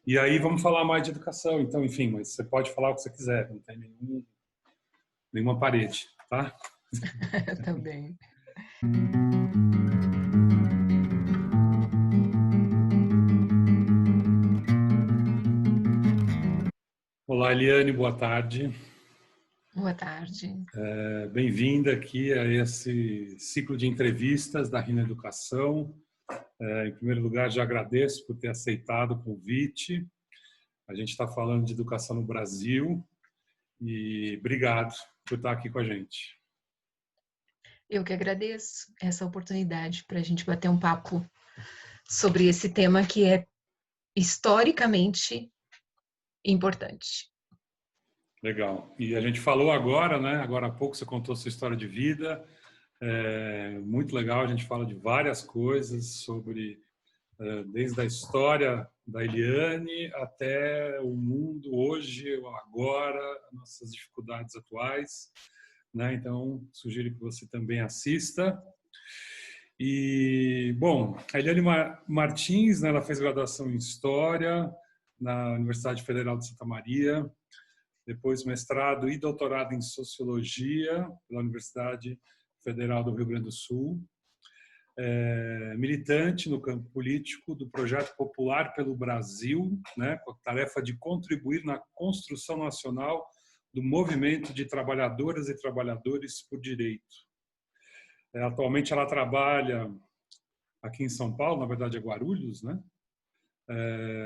E aí vamos falar mais de educação, então, enfim, mas você pode falar o que você quiser, não tem nenhuma parede, tá? Também. Olá, Eliane, boa tarde. Boa tarde. Bem-vinda aqui a esse ciclo de entrevistas da Rina Educação. Em primeiro lugar, já agradeço por ter aceitado o convite. A gente está falando de educação no Brasil e obrigado por estar aqui com a gente. Eu que agradeço essa oportunidade para a gente bater um papo sobre esse tema que é historicamente importante. Legal. E a gente falou agora, né? Agora há pouco você contou sua história de vida. Muito legal. A gente fala de várias coisas sobre desde a história da Eliane até o mundo hoje, agora, nossas dificuldades atuais, né? Então, sugiro que você também assista. E, bom, a Eliane Martins, né, ela fez graduação em História na Universidade Federal de Santa Maria, depois mestrado e doutorado em Sociologia pela Universidade Federal do Rio Grande do Sul. Militante no campo político do Projeto Popular pelo Brasil, né, com a tarefa de contribuir na construção nacional do movimento de trabalhadoras e trabalhadores por direito. Atualmente ela trabalha aqui em São Paulo, na verdade é Guarulhos, né?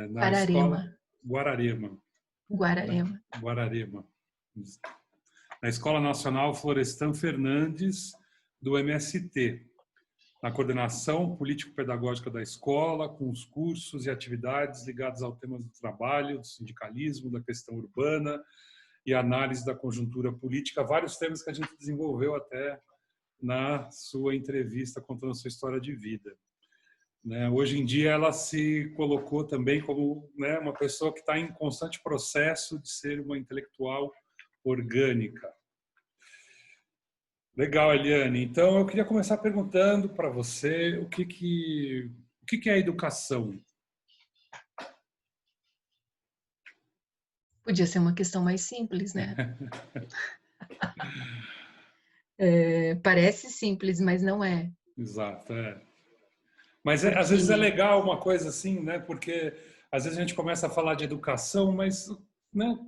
Na Guararema. escola Guararema. Guararema. Na Escola Nacional Florestan Fernandes, do MST, na coordenação político-pedagógica da escola, com os cursos e atividades ligados ao tema do trabalho, do sindicalismo, da questão urbana e análise da conjuntura política, vários temas que a gente desenvolveu até na sua entrevista contando a sua história de vida. Hoje em dia ela se colocou também como, né, uma pessoa que está em constante processo de ser uma intelectual orgânica. Legal, Eliane. Então, eu queria começar perguntando para você o que é a educação? Podia ser uma questão mais simples, né? Parece simples, mas não é. Exato, Mas às vezes é Porque legal uma coisa assim, né? Porque às vezes a gente começa a falar de educação, mas, né,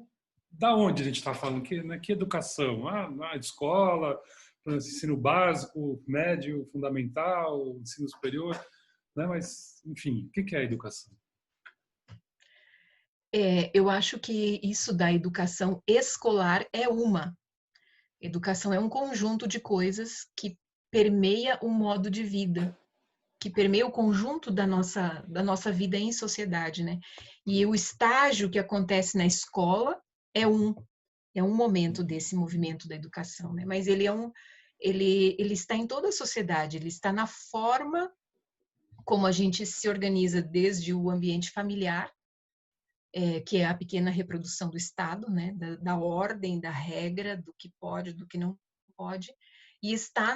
da onde a gente está falando? Que educação? Na escola, ensino básico, médio, fundamental, ensino superior, né? Mas, enfim, o que é a educação? eu acho que isso da educação escolar é uma. Educação é um conjunto de coisas que permeia o modo de vida, que permeia o conjunto da nossa vida em sociedade, né? E o estágio que acontece na escola é um momento desse movimento da educação, né? Mas ele está em toda a sociedade, ele está na forma como a gente se organiza desde o ambiente familiar, que é a pequena reprodução do Estado, né? Da ordem, da regra, do que pode, do que não pode, e está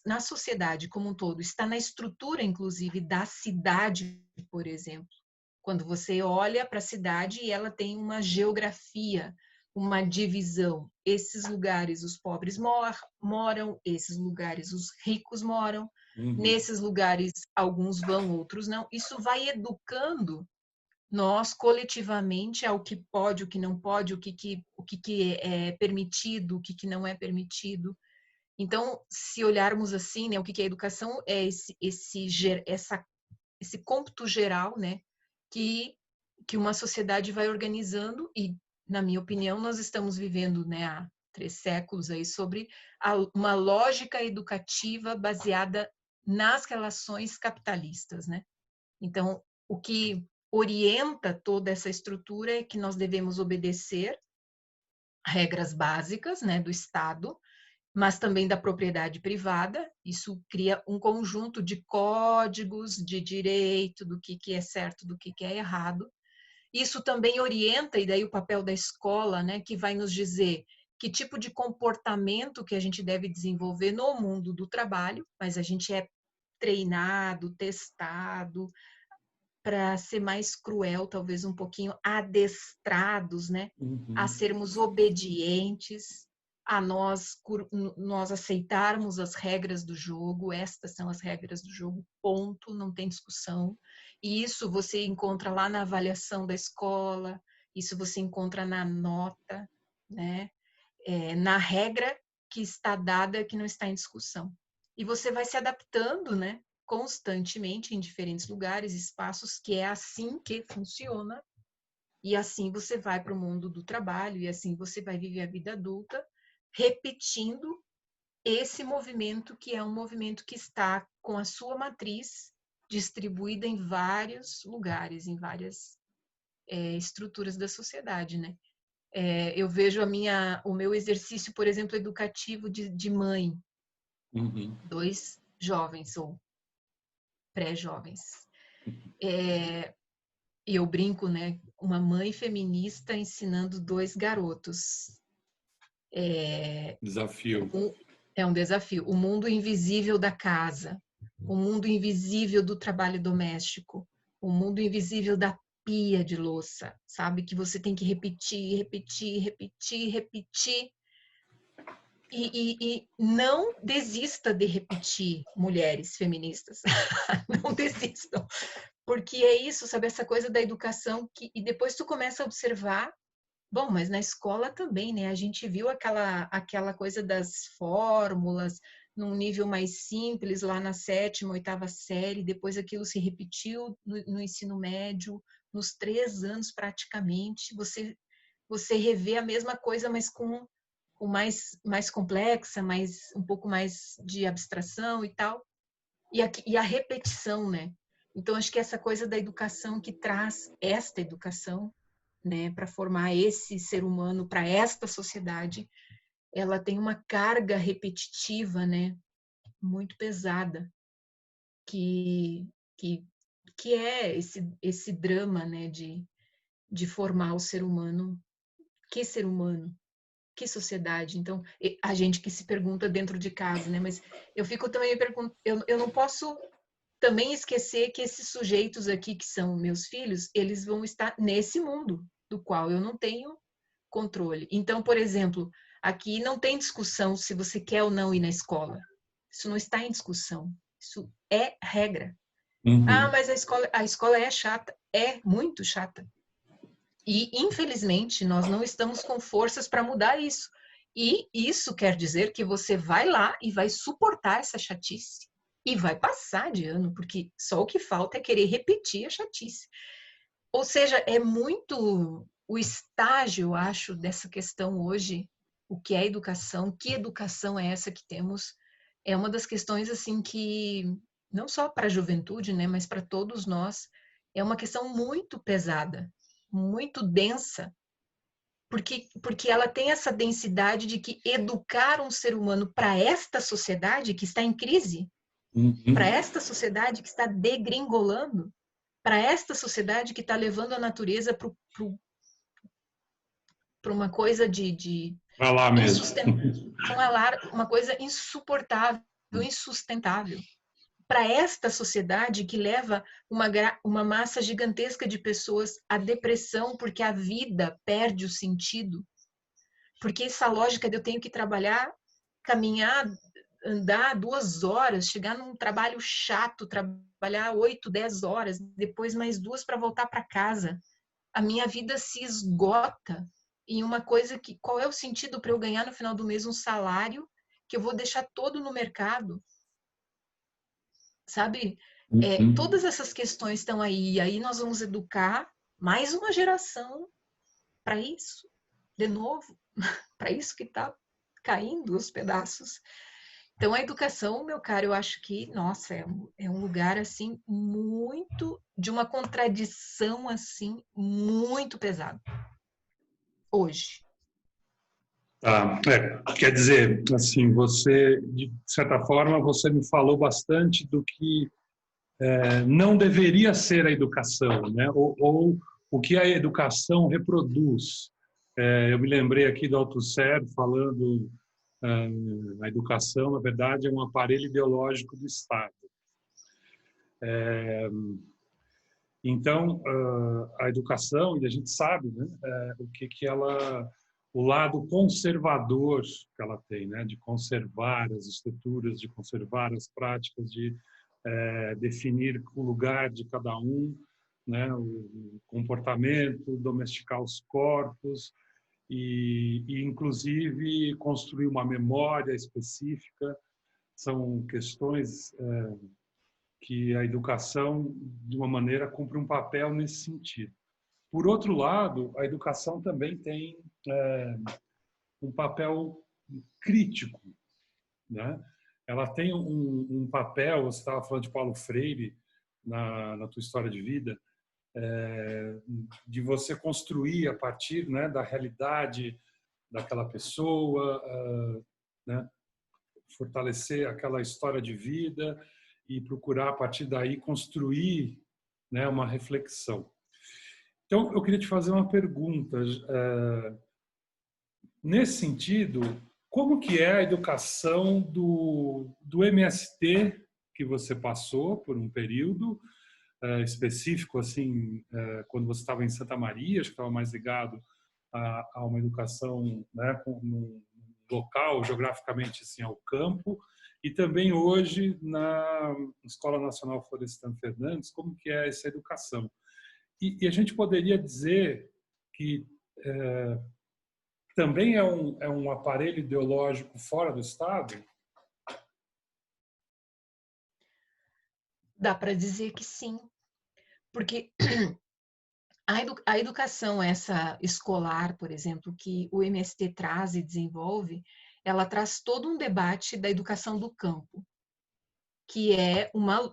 na sociedade como um todo, está na estrutura, inclusive, da cidade, por exemplo. Quando você olha para a cidade e ela tem uma geografia, uma divisão. Esses lugares os pobres moram, esses lugares os ricos moram, nesses lugares alguns vão, outros não. Isso vai educando nós coletivamente ao que pode, o que não pode, o que é permitido, o que não é permitido. Então, se olharmos assim, né, o que é educação é esse cômputo geral, né, que uma sociedade vai organizando e, na minha opinião, nós estamos vivendo, né, há 3 séculos aí sobre uma lógica educativa baseada nas relações capitalistas, né? Então, o que orienta toda essa estrutura é que nós devemos obedecer regras básicas, né, do Estado, mas também da propriedade privada. Isso cria um conjunto de códigos de direito, do que é certo, do que é errado. Isso também orienta, e daí o papel da escola, né, que vai nos dizer que tipo de comportamento que a gente deve desenvolver no mundo do trabalho, mas a gente é treinado, testado, para ser mais cruel, talvez um pouquinho adestrados, né? A Uhum. sermos obedientes, a nós aceitarmos as regras do jogo. Estas são as regras do jogo, ponto, não tem discussão. E isso você encontra lá na avaliação da escola, isso você encontra na nota, né? Na regra que está dada, que não está em discussão. E você vai se adaptando, né? Constantemente em diferentes lugares, espaços, que é assim que funciona. E assim você vai para o mundo do trabalho, e assim você vai viver a vida adulta, repetindo esse movimento, que é um movimento que está com a sua matriz distribuída em vários lugares, em várias estruturas da sociedade, né? Eu vejo o meu exercício, por exemplo, educativo de mãe, Uhum. 2 jovens ou pré-jovens. E eu brinco, né? Uma mãe feminista ensinando 2 garotos. Desafio. É um desafio. O mundo invisível da casa, o mundo invisível do trabalho doméstico, o mundo invisível da pia de louça, sabe? Que você tem que repetir, repetir, repetir, repetir. E não desista de repetir, mulheres feministas. Não desistam. Porque é isso, sabe? Essa coisa da educação e depois tu começa a observar. Bom, mas na escola também, né? A gente viu aquela coisa das fórmulas num nível mais simples lá na 7ª, 8ª série, depois aquilo se repetiu no ensino médio, nos 3 anos praticamente, você revê a mesma coisa, mas com mais complexa, um pouco mais de abstração e tal, e a repetição, né? Então, acho que essa coisa da educação que traz esta educação, né, para formar esse ser humano para esta sociedade, ela tem uma carga repetitiva, né, muito pesada, que que que é esse drama, né, de formar o ser humano. Que ser humano? Que sociedade? Então, a gente que se pergunta dentro de casa, né, mas eu fico também me perguntando, eu não posso também esquecer que esses sujeitos aqui, que são meus filhos, eles vão estar nesse mundo do qual eu não tenho controle. Então, por exemplo, aqui não tem discussão se você quer ou não ir na escola. Isso não está em discussão. Isso é regra. Ah, Uhum. mas a escola é chata. É muito chata. E, infelizmente, nós não estamos com forças para mudar isso. E isso quer dizer que você vai lá e vai suportar essa chatice. E vai passar de ano, porque só o que falta é querer repetir a chatice. Ou seja, é muito o estágio, eu acho, dessa questão hoje, o que é educação, que educação é essa que temos, é uma das questões assim que, não só para a juventude, né, mas para todos nós, é uma questão muito pesada, muito densa, porque ela tem essa densidade de que educar um ser humano para esta sociedade que está em crise, para Uhum. esta sociedade que está degringolando, para esta sociedade que está levando a natureza para uma coisa de Para lá mesmo. uma coisa insuportável, insustentável. Para esta sociedade que leva uma massa gigantesca de pessoas à depressão porque a vida perde o sentido. Porque essa lógica de eu tenho que trabalhar, caminhar, andar 2 horas, chegar num trabalho chato, trabalhar 8, 10 horas, depois mais 2 para voltar para casa. A minha vida se esgota em uma coisa que, qual é o sentido para eu ganhar no final do mês um salário que eu vou deixar todo no mercado, sabe? Uhum. Todas essas questões estão aí, e aí nós vamos educar mais uma geração para isso, de novo, para isso que está caindo os pedaços. Então, a educação, meu caro, eu acho que, nossa, é um lugar, assim, muito, de uma contradição, assim, muito pesado, hoje. Tá. Quer dizer, assim, você, de certa forma, você me falou bastante do que não deveria ser a educação, né? Ou o que a educação reproduz. Eu me lembrei aqui do Althusser falando a educação, na verdade, é um aparelho ideológico do Estado. Então, a educação, e a gente sabe, né, o lado conservador que ela tem, né, de conservar as estruturas, de conservar as práticas, de definir o lugar de cada um, né, o comportamento, domesticar os corpos e inclusive construir uma memória específica. São questões que a educação, de uma maneira, cumpre um papel nesse sentido. Por outro lado, a educação também tem um papel crítico, né? Ela tem um papel, você estava falando de Paulo Freire na tua história de vida, de você construir a partir, né, da realidade daquela pessoa, né, fortalecer aquela história de vida e procurar a partir daí construir, né, uma reflexão. Então, eu queria te fazer uma pergunta. Nesse sentido, como que é a educação do MST que você passou por um período específico, assim, quando você estava em Santa Maria, acho que estava mais ligado a uma educação, né, num local, geograficamente, assim, ao campo, e também hoje na Escola Nacional Florestan Fernandes, como que é essa educação? E a gente poderia dizer que também é um aparelho ideológico fora do Estado? Dá para dizer que sim, porque a educação essa escolar, por exemplo, que o MST traz e desenvolve, ela traz todo um debate da educação do campo, que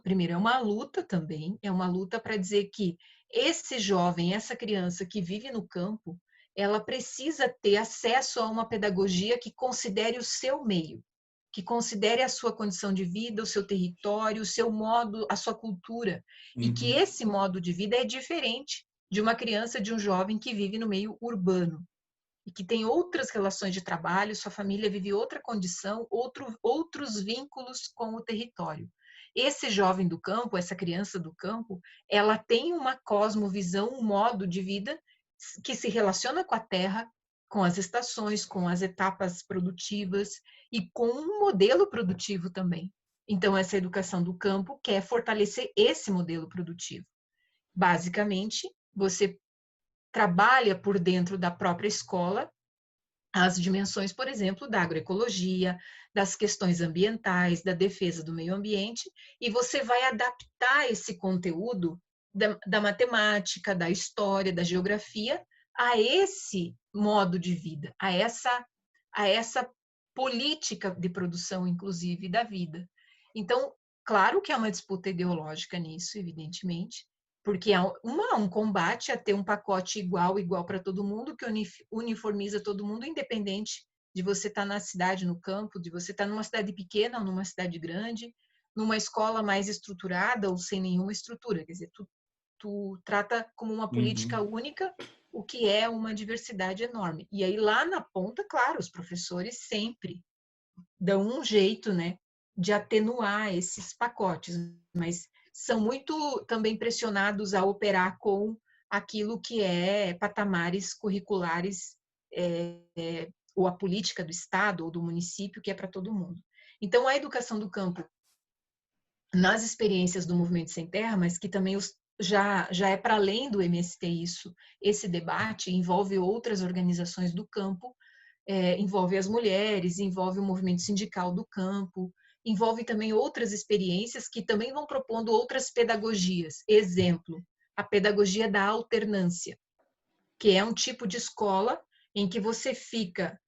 primeiro, é uma luta também, é uma luta para dizer que esse jovem, essa criança que vive no campo, ela precisa ter acesso a uma pedagogia que considere o seu meio, que considere a sua condição de vida, o seu território, o seu modo, a sua cultura, e que Uhum. esse modo de vida é diferente de uma criança, de um jovem que vive no meio urbano e que tem outras relações de trabalho, sua família vive outra condição, outros vínculos com o território. Esse jovem do campo, essa criança do campo, ela tem uma cosmovisão, um modo de vida que se relaciona com a terra, com as estações, com as etapas produtivas e com um modelo produtivo também. Então, essa educação do campo quer fortalecer esse modelo produtivo. Basicamente, você trabalha por dentro da própria escola as dimensões, por exemplo, da agroecologia, das questões ambientais, da defesa do meio ambiente, e você vai adaptar esse conteúdo da matemática, da história, da geografia, a esse modo de vida, a essa política de produção, inclusive, da vida. Então, claro que há uma disputa ideológica nisso, evidentemente, porque há um combate a ter um pacote igual para todo mundo, que uniformiza todo mundo, independente de você estar na cidade, no campo, de você estar numa cidade pequena ou numa cidade grande, numa escola mais estruturada ou sem nenhuma estrutura. Quer dizer, tu trata como uma política Uhum. única o que é uma diversidade enorme. E aí lá na ponta, claro, os professores sempre dão um jeito, né, de atenuar esses pacotes, mas são muito também pressionados a operar com aquilo que é patamares curriculares ou a política do Estado ou do município, que é para todo mundo. Então, a educação do campo, nas experiências do Movimento Sem Terra, mas que também já é para além do MST isso, esse debate envolve outras organizações do campo, envolve as mulheres, envolve o movimento sindical do campo, envolve também outras experiências que também vão propondo outras pedagogias. Exemplo, a pedagogia da alternância, que é um tipo de escola em que você fica,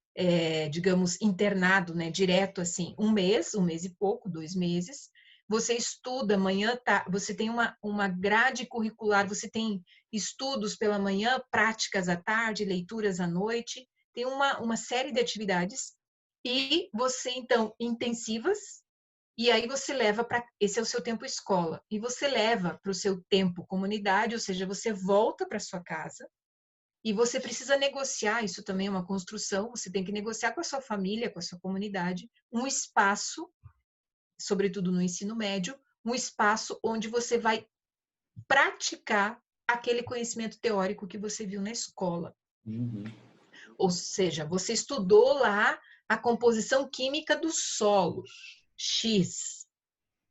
digamos, internado, né, direto assim, um mês e pouco, 2 meses. Você estuda amanhã, você tem uma grade curricular, você tem estudos pela manhã, práticas à tarde, leituras à noite, tem uma série de atividades e você, então, intensivas, e aí você leva para, esse é o seu tempo escola, e você leva para o seu tempo comunidade, ou seja, você volta para sua casa, e você precisa negociar, isso também é uma construção, você tem que negociar com a sua família, com a sua comunidade, um espaço, sobretudo no ensino médio, um espaço onde você vai praticar aquele conhecimento teórico que você viu na escola. Uhum. Ou seja, você estudou lá a composição química do solo, X,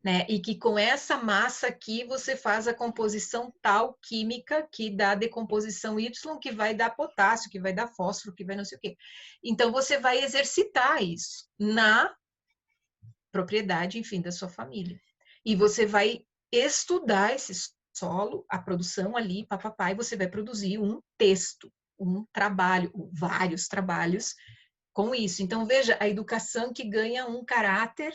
né? E que com essa massa aqui você faz a composição tal química que dá a decomposição Y, que vai dar potássio, que vai dar fósforo, que vai não sei o quê. Então você vai exercitar isso na propriedade, enfim, da sua família. E você vai estudar esse solo, a produção ali, papapá, e você vai produzir um texto, um trabalho, vários trabalhos com isso. Então, veja, a educação que ganha um caráter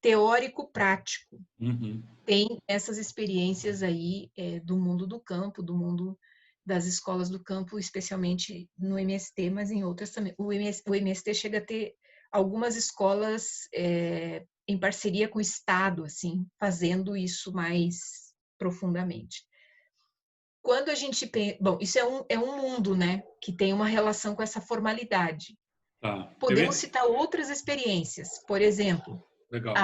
teórico prático. Uhum. Tem essas experiências aí do mundo do campo, do mundo das escolas do campo, especialmente no MST, mas em outras também. O MST chega a ter algumas escolas em parceria com o Estado, assim, fazendo isso mais profundamente. Quando a gente pensa... Bom, isso é um mundo, né, que tem uma relação com essa formalidade. Tá. Podemos citar outras experiências, por exemplo, Legal.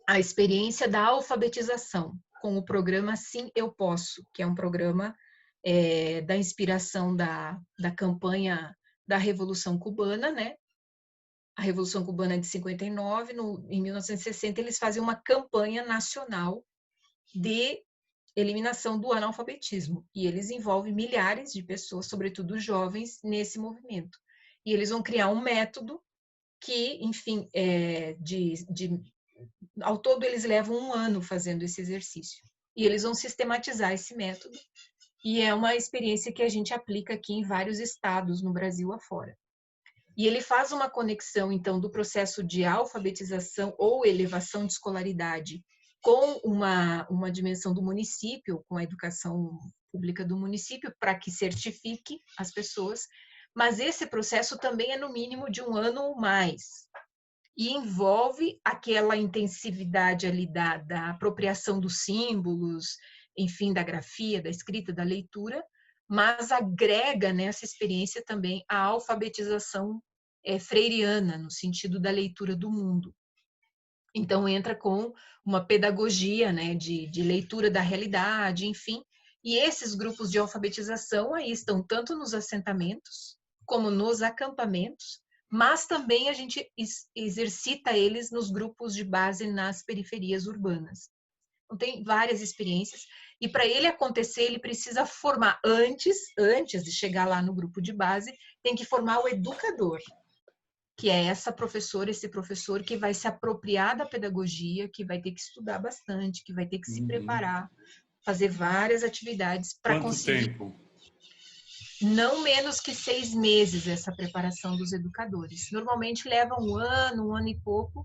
a experiência da alfabetização com o programa Sim, Eu Posso, que é um programa da inspiração da campanha da Revolução Cubana, né? A Revolução Cubana é de 59, em 1960 eles fazem uma campanha nacional de eliminação do analfabetismo, e eles envolvem milhares de pessoas, sobretudo jovens, nesse movimento. E eles vão criar um método que, enfim, ao todo eles levam 1 ano fazendo esse exercício. E eles vão sistematizar esse método, e é uma experiência que a gente aplica aqui em vários estados no Brasil afora. E ele faz uma conexão, então, do processo de alfabetização ou elevação de escolaridade com uma dimensão do município, com a educação pública do município, para que certifique as pessoas, mas esse processo também é no mínimo de 1 ano ou mais, e envolve aquela intensividade ali da apropriação dos símbolos, enfim, da grafia, da escrita, da leitura, mas agrega nessa experiência também a alfabetização freiriana, no sentido da leitura do mundo. Então, entra com uma pedagogia, né, de leitura da realidade, enfim, e esses grupos de alfabetização aí estão tanto nos assentamentos, como nos acampamentos, mas também a gente exercita eles nos grupos de base nas periferias urbanas. Então, tem várias experiências, e para ele acontecer, ele precisa formar antes de chegar lá no grupo de base, tem que formar o educador, que é essa professora, esse professor que vai se apropriar da pedagogia, que vai ter que estudar bastante, que vai ter que se preparar, fazer várias atividades para conseguir. Quanto tempo? Não menos que 6 meses essa preparação dos educadores. Normalmente leva 1 ano e pouco,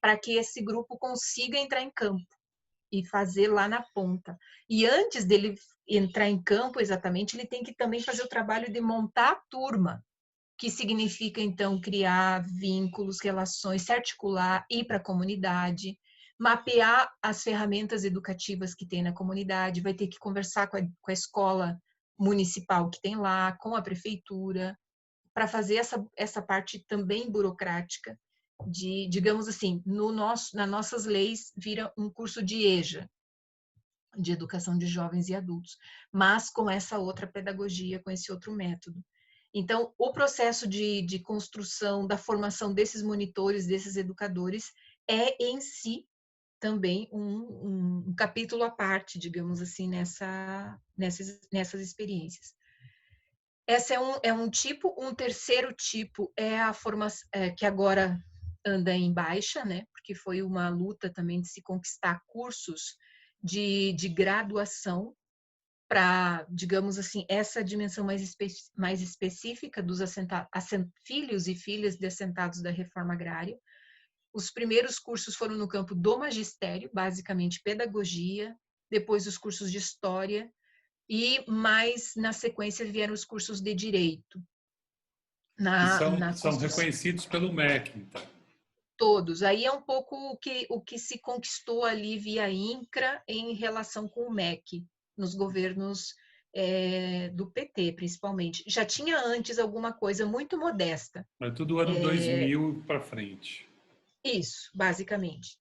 para que esse grupo consiga entrar em campo e fazer lá na ponta. E antes dele entrar em campo, exatamente, ele tem que também fazer o trabalho de montar a turma, que significa, então, criar vínculos, relações, se articular, ir para a comunidade, mapear as ferramentas educativas que tem na comunidade, vai ter que conversar com a escola municipal que tem lá, com a prefeitura, para fazer essa parte também burocrática de, digamos assim, nas nossas leis vira um curso de EJA, de educação de jovens e adultos, mas com essa outra pedagogia, com esse outro método. Então, o processo de construção da formação desses monitores, desses educadores, é em si também um capítulo à parte, digamos assim, nessas experiências. Esse é um tipo. Um terceiro tipo é a formação, que agora anda em baixa, né? Porque foi uma luta também de se conquistar cursos de graduação para, digamos assim, essa dimensão mais específica dos filhos e filhas de assentados da reforma agrária. Os primeiros cursos foram no campo do magistério, basicamente pedagogia, depois os cursos de história, e mais na sequência vieram os cursos de direito. São reconhecidos pelo MEC, então. Todos. Aí é um pouco o que se conquistou ali via INCRA em relação com o MEC, nos governos do PT, principalmente. Já tinha antes alguma coisa muito modesta. É tudo ano 2000 para frente. Isso, basicamente.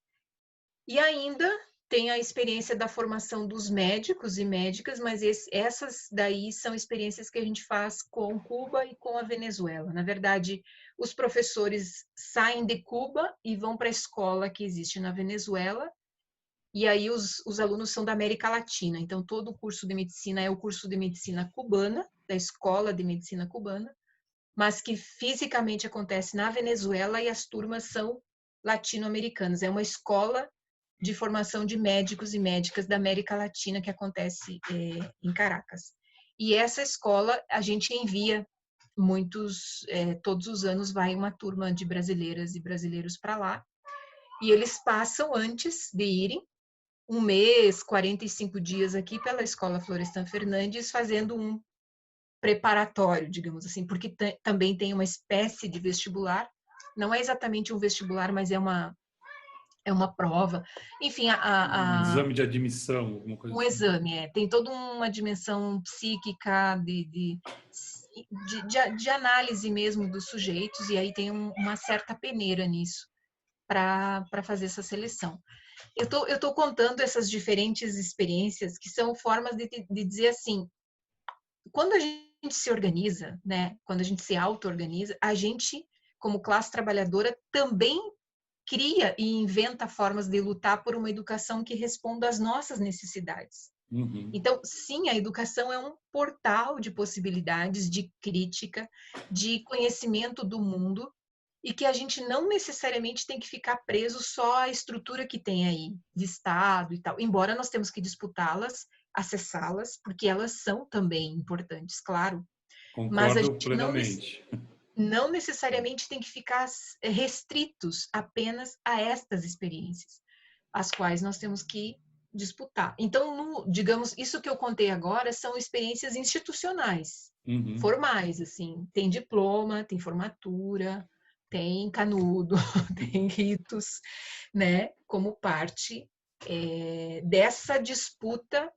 E ainda tem a experiência da formação dos médicos e médicas, mas essas daí são experiências que a gente faz com Cuba e com a Venezuela. Na verdade, os professores saem de Cuba e vão para a escola que existe na Venezuela, e aí os alunos são da América Latina. Então, todo o curso de medicina é o curso de medicina cubana, da Escola de Medicina Cubana, mas que fisicamente acontece na Venezuela e as turmas são latino-americanas. É uma escola de formação de médicos e médicas da América Latina que acontece em Caracas. E essa escola a gente envia todos os anos vai uma turma de brasileiras e brasileiros para lá, e eles passam antes de irem um mês, 45 dias aqui pela Escola Florestan Fernandes, fazendo um preparatório, digamos assim, porque também tem uma espécie de vestibular, não é exatamente um vestibular, mas é uma prova. Enfim, Um exame de admissão, alguma coisa um assim. exame, tem toda uma dimensão psíquica de análise mesmo dos sujeitos, e aí tem uma certa peneira nisso para fazer essa seleção. Eu tô contando essas diferentes experiências que são formas de dizer assim, quando a gente se organiza, né, quando a gente se auto-organiza, a gente, como classe trabalhadora, também cria e inventa formas de lutar por uma educação que responda às nossas necessidades. Uhum. Então, sim, a educação é um portal de possibilidades, de crítica, de conhecimento do mundo, e que a gente não necessariamente tem que ficar preso só à estrutura que tem aí, de Estado e tal, embora nós temos que disputá-las, acessá-las, porque elas são também importantes, claro, mas a Concordo gente plenamente. não necessariamente tem que ficar restritos apenas a estas experiências, as quais nós temos que disputar. Então, digamos, isso que eu contei agora são experiências institucionais, Uhum. formais, assim, tem diploma, tem formatura, tem canudo, tem ritos, né, como parte dessa disputa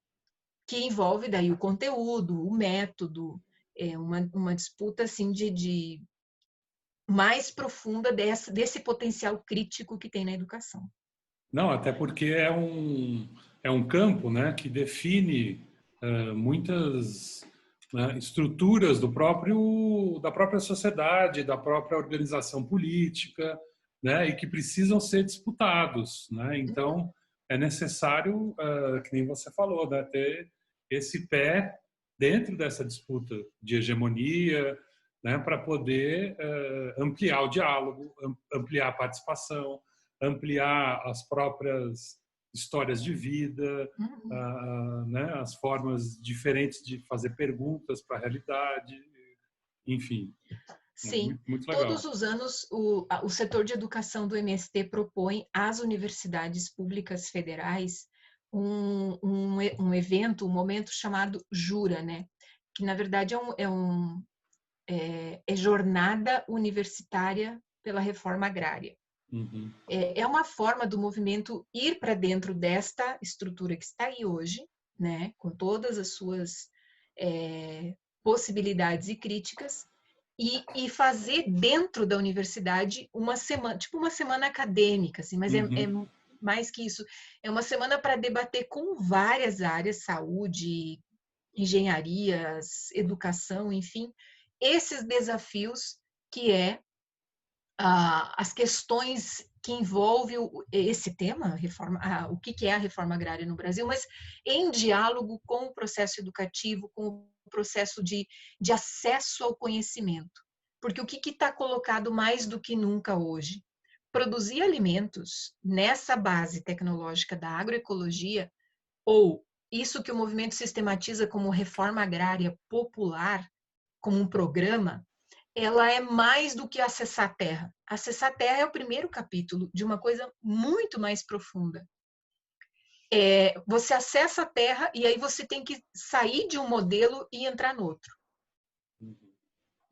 que envolve daí o conteúdo, o método, uma disputa assim de mais profunda desse potencial crítico que tem na educação. Não, até porque é um campo, né, que define muitas, né, estruturas da própria sociedade, da própria organização política, né, e que precisam ser disputados, né? Então é necessário, que nem você falou, né, ter esse pé dentro dessa disputa de hegemonia, né, para poder ampliar o diálogo, ampliar a participação, ampliar as próprias histórias de vida, Uhum. né, as formas diferentes de fazer perguntas para a realidade, enfim, é Sim, muito todos legal. os anos o setor de educação do MST propõe às universidades públicas federais um evento, um momento chamado Jura, né? Que na verdade é Jornada Universitária pela Reforma Agrária. Uhum. É uma forma do movimento ir para dentro desta estrutura que está aí hoje, né, com todas as suas possibilidades e críticas, e fazer dentro da universidade uma semana, tipo uma semana acadêmica, assim, mas é Uhum. mais que isso, é uma semana para debater com várias áreas, saúde, engenharias, educação, enfim, esses desafios que as questões que envolvem esse tema, o que é a reforma agrária no Brasil, mas em diálogo com o processo educativo, com o processo de acesso ao conhecimento. Porque o que está colocado mais do que nunca hoje? Produzir alimentos nessa base tecnológica da agroecologia, ou isso que o movimento sistematiza como reforma agrária popular, como um programa, ela é mais do que acessar a Terra. Acessar a Terra é o primeiro capítulo de uma coisa muito mais profunda. Você acessa a Terra e aí você tem que sair de um modelo e entrar no outro.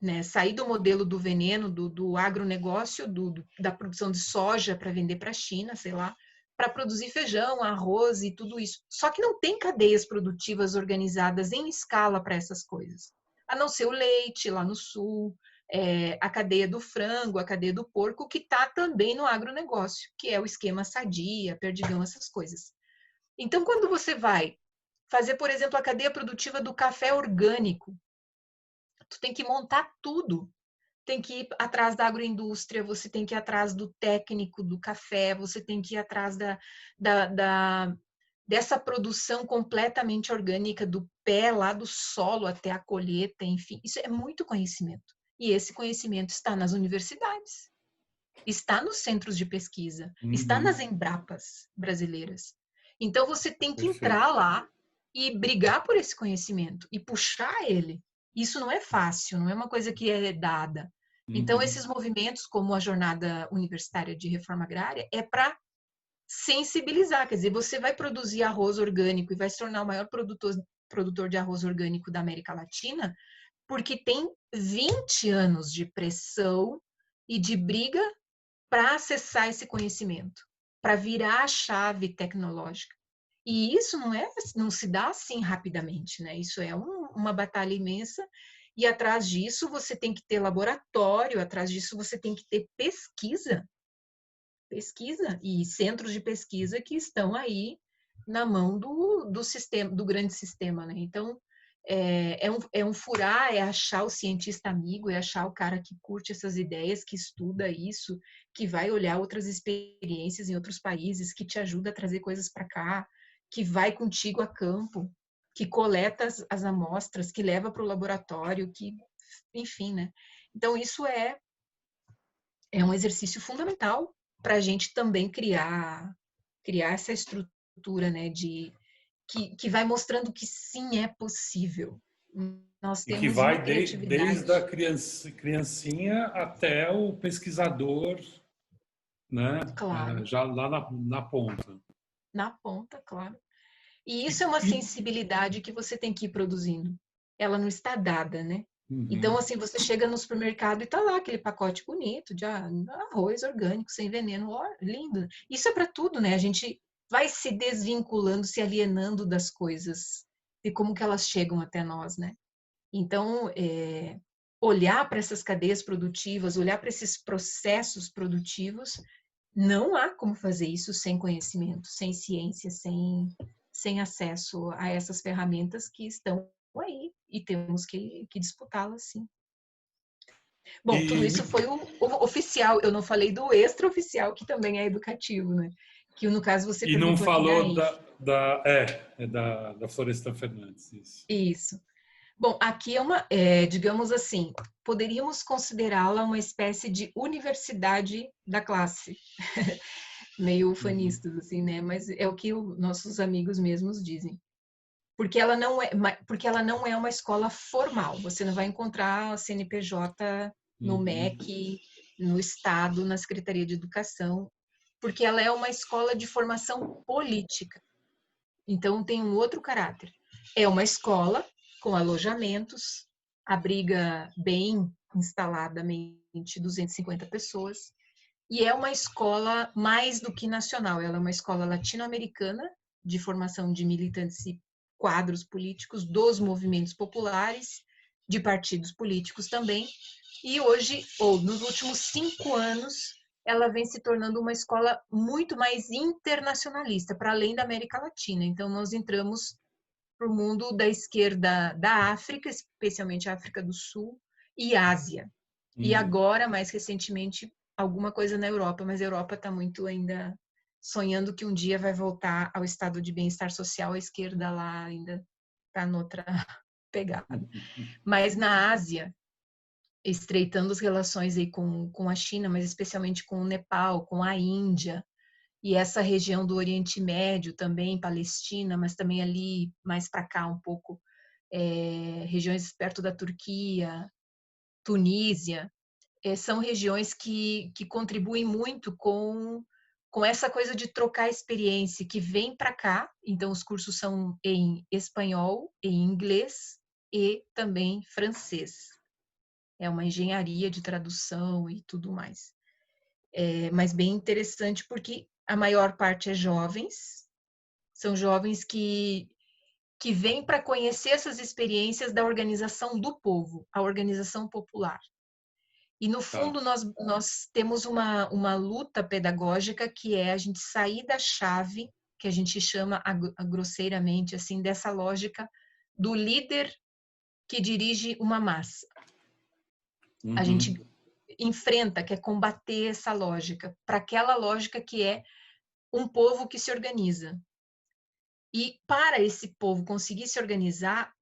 Né? Sair do modelo do veneno, do agronegócio, da produção de soja para vender para a China, sei lá, para produzir feijão, arroz e tudo isso. Só que não tem cadeias produtivas organizadas em escala para essas coisas. A não ser o leite lá no sul, a cadeia do frango, a cadeia do porco, que está também no agronegócio, que é o esquema Sadia, Perdigão, essas coisas. Então, quando você vai fazer, por exemplo, a cadeia produtiva do café orgânico, tu tem que montar tudo. Tem que ir atrás da agroindústria, você tem que ir atrás do técnico do café, você tem que ir atrás dessa produção completamente orgânica, do pé lá do solo até a colheita, enfim. Isso é muito conhecimento. E esse conhecimento está nas universidades, está nos centros de pesquisa, está nas Uhum. Embrapas brasileiras. Então, você tem que entrar Perfeito. lá e brigar por esse conhecimento e puxar ele. Isso não é fácil, não é uma coisa que é dada. Então, Uhum. esses movimentos, como a Jornada Universitária de Reforma Agrária, é para sensibilizar. Quer dizer, você vai produzir arroz orgânico e vai se tornar o maior produtor de arroz orgânico da América Latina, porque tem 20 anos de pressão e de briga para acessar esse conhecimento, para virar a chave tecnológica. E isso não se dá assim rapidamente, né? Isso é uma batalha imensa. E atrás disso você tem que ter laboratório, atrás disso você tem que ter pesquisa e centros de pesquisa que estão aí na mão do sistema, do grande sistema, né? Então é um furar, é achar o cientista amigo, é achar o cara que curte essas ideias, que estuda isso, que vai olhar outras experiências em outros países, que te ajuda a trazer coisas para cá, que vai contigo a campo, que coleta as amostras, que leva para o laboratório, que, enfim, né? Então isso é um exercício fundamental para a gente também criar essa estrutura, né, que vai mostrando que sim é possível. Nós E que temos uma vai desde a criatividade, criancinha até o pesquisador, né? claro, Já lá na ponta. na ponta, claro. E E, isso é uma e, sensibilidade que você tem que ir produzindo. Ela não está dada, né? Então, uhum. assim, você chega no supermercado e tá lá aquele pacote bonito de arroz orgânico, sem veneno, ó, lindo. Isso é para tudo, né? A gente vai se desvinculando, se alienando das coisas e como que elas chegam até nós, né? Então, olhar para essas cadeias produtivas, olhar para esses processos produtivos, não há como fazer isso sem conhecimento, sem ciência, sem acesso a essas ferramentas que estão aí e temos que disputá-las, sim. Bom, tudo E, isso foi o oficial, eu não falei do extraoficial, que também é educativo, né? Que no caso você e não perguntou aqui da falou ENF. da Florestan Fernandes, isso. Isso. Bom, aqui digamos assim, poderíamos considerá-la uma espécie de universidade da classe, meio Uhum. ufanistas, assim, né? Mas é o que nossos amigos mesmos dizem. Porque ela não é uma escola formal. Você não vai encontrar a CNPJ no Uhum. MEC, no Estado, na Secretaria de Educação, porque ela é uma escola de formação política. Então tem um outro caráter. É uma escola com alojamentos, abriga bem instaladamente 250 pessoas, e é uma escola mais do que nacional, ela é uma escola latino-americana de formação de militantes e quadros políticos dos movimentos populares, de partidos políticos também. E hoje, ou nos últimos 5 anos, ela vem se tornando uma escola muito mais internacionalista, para além da América Latina. Então, nós entramos para o mundo da esquerda da África, especialmente a África do Sul, e Ásia. E Uhum. agora, mais recentemente, alguma coisa na Europa, mas a Europa está muito ainda sonhando que um dia vai voltar ao estado de bem-estar social, a esquerda lá ainda está noutra pegada. Mas na Ásia, estreitando as relações aí com a China, mas especialmente com o Nepal, com a Índia, e essa região do Oriente Médio também, Palestina, mas também ali mais para cá um pouco, regiões perto da Turquia, Tunísia, são regiões que contribuem muito com essa coisa de trocar experiência, que vem para cá, então os cursos são em espanhol, em inglês e também francês. É uma engenharia de tradução e tudo mais. Mas bem interessante porque a maior parte é jovens, são jovens que vêm para conhecer essas experiências da organização do povo, a organização popular. E, no Tá. fundo, nós temos uma luta pedagógica que é a gente sair da chave que a gente chama grosseiramente assim dessa lógica do líder que dirige uma massa. A gente enfrenta, quer combater essa lógica, para aquela lógica que é um povo que se organiza. E para esse povo conseguir se organizar,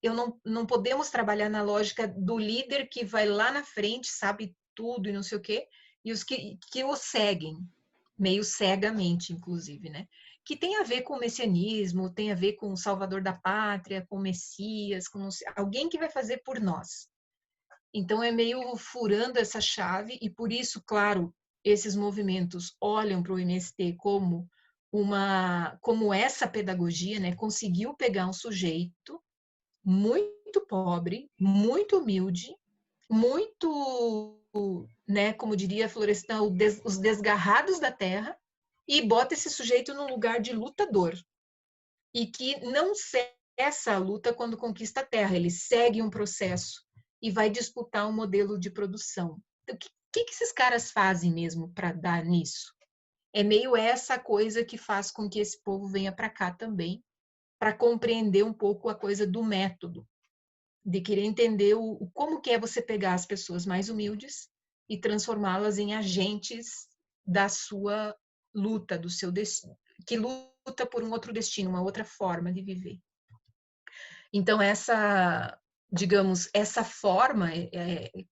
não podemos trabalhar na lógica do líder que vai lá na frente, sabe tudo e não sei o quê, e os que o seguem, meio cegamente, inclusive, né? Que tem a ver com o messianismo, tem a ver com o Salvador da Pátria, com o Messias, com alguém que vai fazer por nós. Então é meio furando essa chave e por isso, claro, esses movimentos olham para o MST como essa pedagogia, né, conseguiu pegar um sujeito muito pobre, muito humilde, muito, né, como diria Florestan, os desgarrados da terra, e bota esse sujeito num lugar de lutador. E que não cessa a luta quando conquista a terra, ele segue um processo e vai disputar um modelo de produção. Então, o que esses caras fazem mesmo para dar nisso? É meio essa coisa que faz com que esse povo venha para cá também, para compreender um pouco a coisa do método, de querer entender como que é você pegar as pessoas mais humildes e transformá-las em agentes da sua luta, do seu destino, que luta por um outro destino, uma outra forma de viver. Então, digamos, essa forma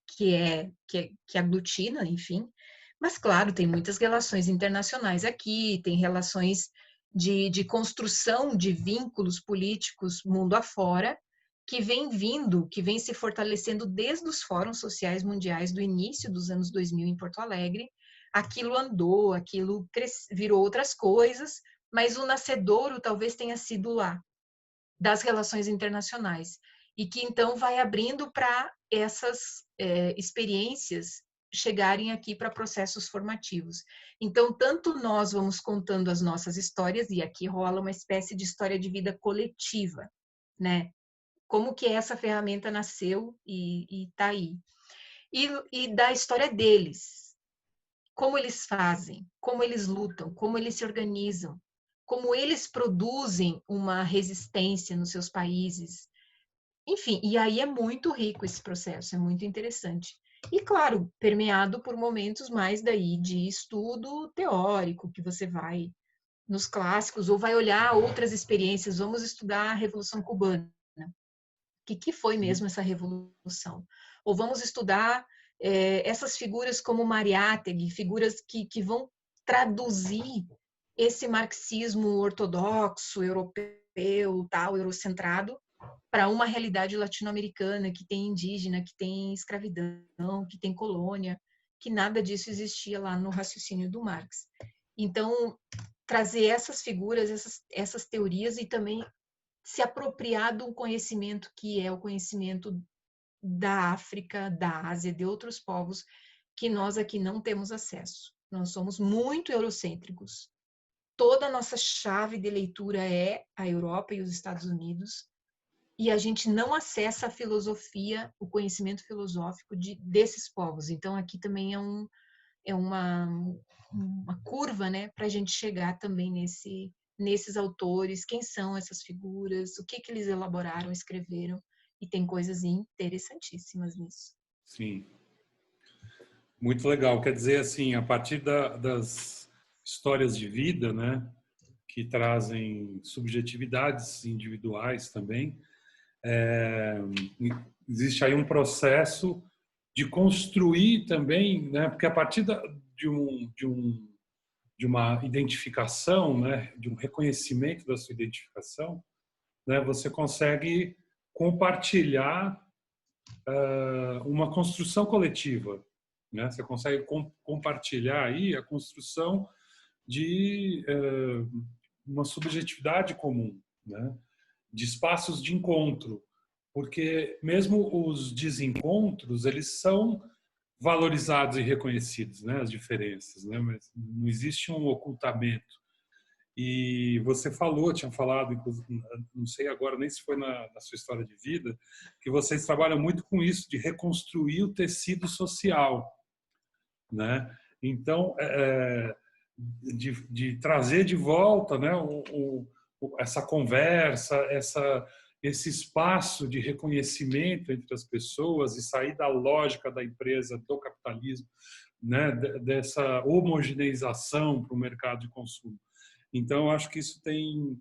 que aglutina, enfim, mas, claro, tem muitas relações internacionais aqui, tem relações de construção de vínculos políticos mundo afora, que vem se fortalecendo desde os fóruns sociais mundiais do início dos anos 2000 em Porto Alegre. Aquilo andou, aquilo virou outras coisas, mas o nascedouro talvez tenha sido lá, das relações internacionais, e que então vai abrindo para essas experiências chegarem aqui para processos formativos. Então, tanto nós vamos contando as nossas histórias, e aqui rola uma espécie de história de vida coletiva, né? Como que essa ferramenta nasceu e está aí. E da história deles, como eles fazem, como eles lutam, como eles se organizam, como eles produzem uma resistência nos seus países. Enfim, e aí é muito rico esse processo, é muito interessante. E, claro, permeado por momentos mais daí de estudo teórico, que você vai nos clássicos, ou vai olhar outras experiências, vamos estudar a Revolução Cubana. O que foi mesmo essa revolução? Ou vamos estudar essas figuras como Mariátegui, figuras que vão traduzir esse marxismo ortodoxo, europeu, tal, eurocentrado, para uma realidade latino-americana que tem indígena, que tem escravidão, que tem colônia, que nada disso existia lá no raciocínio do Marx. Então, trazer essas figuras, essas teorias e também se apropriar de um conhecimento que é o conhecimento da África, da Ásia, de outros povos, que nós aqui não temos acesso. Nós somos muito eurocêntricos. Toda a nossa chave de leitura é a Europa e os Estados Unidos, e a gente não acessa a filosofia, o conhecimento filosófico desses povos. Então, aqui também é uma curva, né, para a gente chegar também nesses autores, quem são essas figuras, o que eles elaboraram, escreveram, e tem coisas interessantíssimas nisso. Sim, muito legal. Quer dizer, assim, a partir das histórias de vida, né, que trazem subjetividades individuais também, existe aí um processo de construir também, né, porque a partir de uma identificação, né, de um reconhecimento da sua identificação, né, você consegue compartilhar uma construção coletiva, né? Você consegue compartilhar aí a construção de uma subjetividade comum, né? De espaços de encontro, porque mesmo os desencontros eles são valorizados e reconhecidos, né? As diferenças, né? Mas não existe um ocultamento. E você tinha falado, inclusive, não sei agora nem se foi na sua história de vida, que vocês trabalham muito com isso, de reconstruir o tecido social, né? Então, de trazer de volta, né, essa conversa, esse espaço de reconhecimento entre as pessoas e sair da lógica da empresa, do capitalismo, né, dessa homogeneização para o mercado de consumo. Então, eu acho que isso tem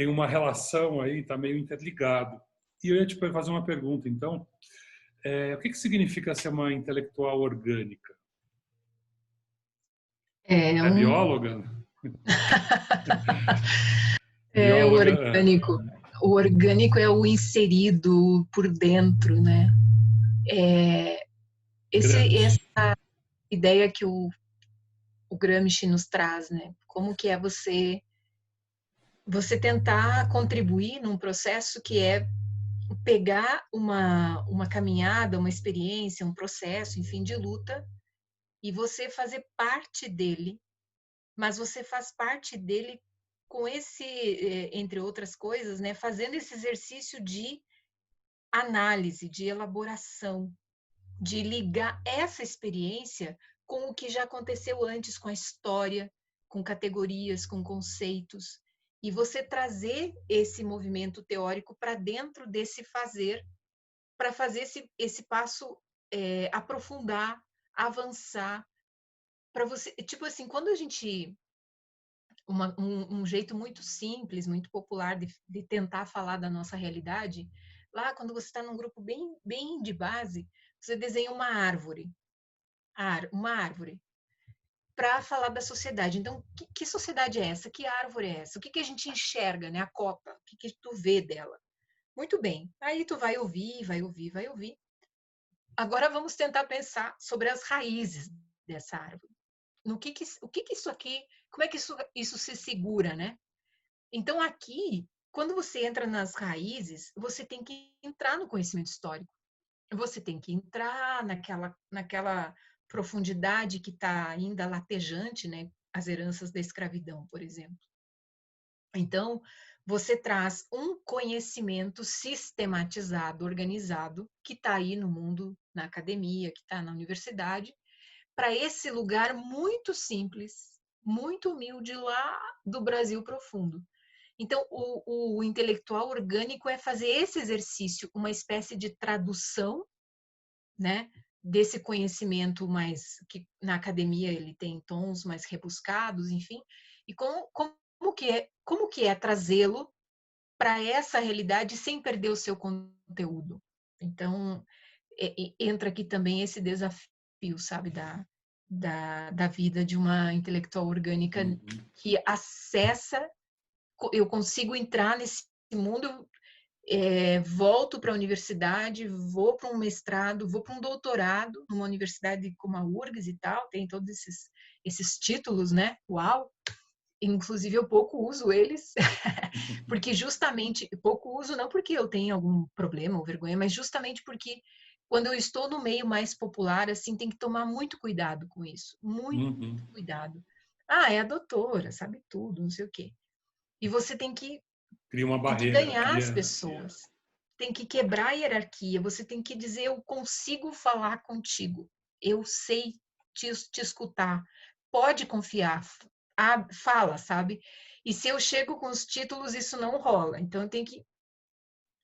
uma relação aí, está meio interligado. E eu ia te fazer uma pergunta, então, o que significa ser uma intelectual orgânica? É É um bióloga? é o Bióloga, orgânico. O orgânico é o inserido por dentro, né? É, grande. essa ideia que o Gramsci nos traz, né? Como que é você tentar contribuir num processo que é pegar uma caminhada, uma experiência, um processo, enfim, de luta, e você fazer parte dele, mas você faz parte dele com esse, entre outras coisas, né, fazendo esse exercício de análise, de elaboração, de ligar essa experiência com o que já aconteceu antes, com a história, com categorias, com conceitos, e você trazer esse movimento teórico para dentro desse fazer, para fazer esse passo aprofundar, avançar, para você, tipo assim, quando a gente um jeito muito simples, muito popular de tentar falar da nossa realidade, lá quando você está num grupo bem de base, você desenha uma árvore, uma árvore, para falar da sociedade. Então, que sociedade é essa? Que árvore é essa? O que a gente enxerga, né? A copa, o que tu vê dela? Muito bem. Aí tu vai ouvir, vai ouvir, vai ouvir. Agora vamos tentar pensar sobre as raízes dessa árvore. O que isso aqui, como é que isso se segura, né? Então aqui, quando você entra nas raízes, você tem que entrar no conhecimento histórico. Você tem que entrar naquela profundidade que está ainda latejante, né? As heranças da escravidão, por exemplo. Então, você traz um conhecimento sistematizado, organizado, que está aí no mundo, na academia, que está na universidade, para esse lugar muito simples, muito humilde lá do Brasil profundo. Então, o intelectual orgânico é fazer esse exercício, uma espécie de tradução, né, desse conhecimento mais que na academia ele tem tons mais rebuscados, enfim, e como que é trazê-lo para essa realidade sem perder o seu conteúdo. Então, entra aqui também esse desafio, sabe, da vida de uma intelectual orgânica Uhum. que acessa, eu consigo entrar nesse mundo, volto para a universidade, vou para um mestrado, vou para um doutorado numa universidade como a URGS e tal, tem todos esses títulos, né? Uau! Inclusive eu pouco uso eles, porque justamente, pouco uso não porque eu tenho algum problema ou vergonha, mas justamente porque quando eu estou no meio mais popular, assim, tem que tomar muito cuidado com isso, muito Uhum. cuidado. Ah, é a doutora, sabe tudo, não sei o quê. E você Cria uma tem que barreira, ganhar as cria. pessoas, tem que quebrar a hierarquia, você tem que dizer, eu consigo falar contigo, eu sei te escutar, pode confiar, fala, sabe? E se eu chego com os títulos, isso não rola. Então,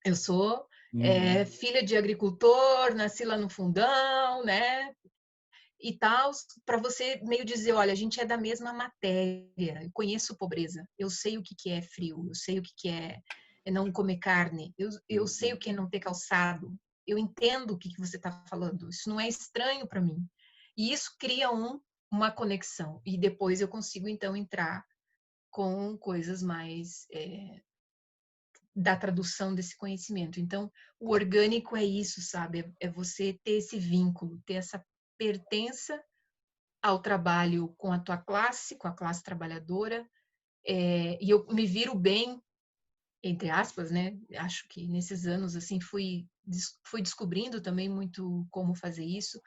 eu sou Uhum. filha de agricultor, nasci lá no fundão, né? E tal, para você meio dizer, olha, a gente é da mesma matéria, eu conheço pobreza, eu sei o que é frio, eu sei o que é não comer carne, eu sei o Uhum. que é não ter calçado, eu entendo o que você está falando, isso não é estranho para mim. E isso cria uma conexão, e depois eu consigo, então, entrar com coisas mais da tradução desse conhecimento. Então, o orgânico é isso, sabe? É você ter esse vínculo, ter essa pertença ao trabalho com a tua classe, com a classe trabalhadora, e eu me viro bem, entre aspas, né? Acho que nesses anos, assim, fui descobrindo também muito como fazer isso.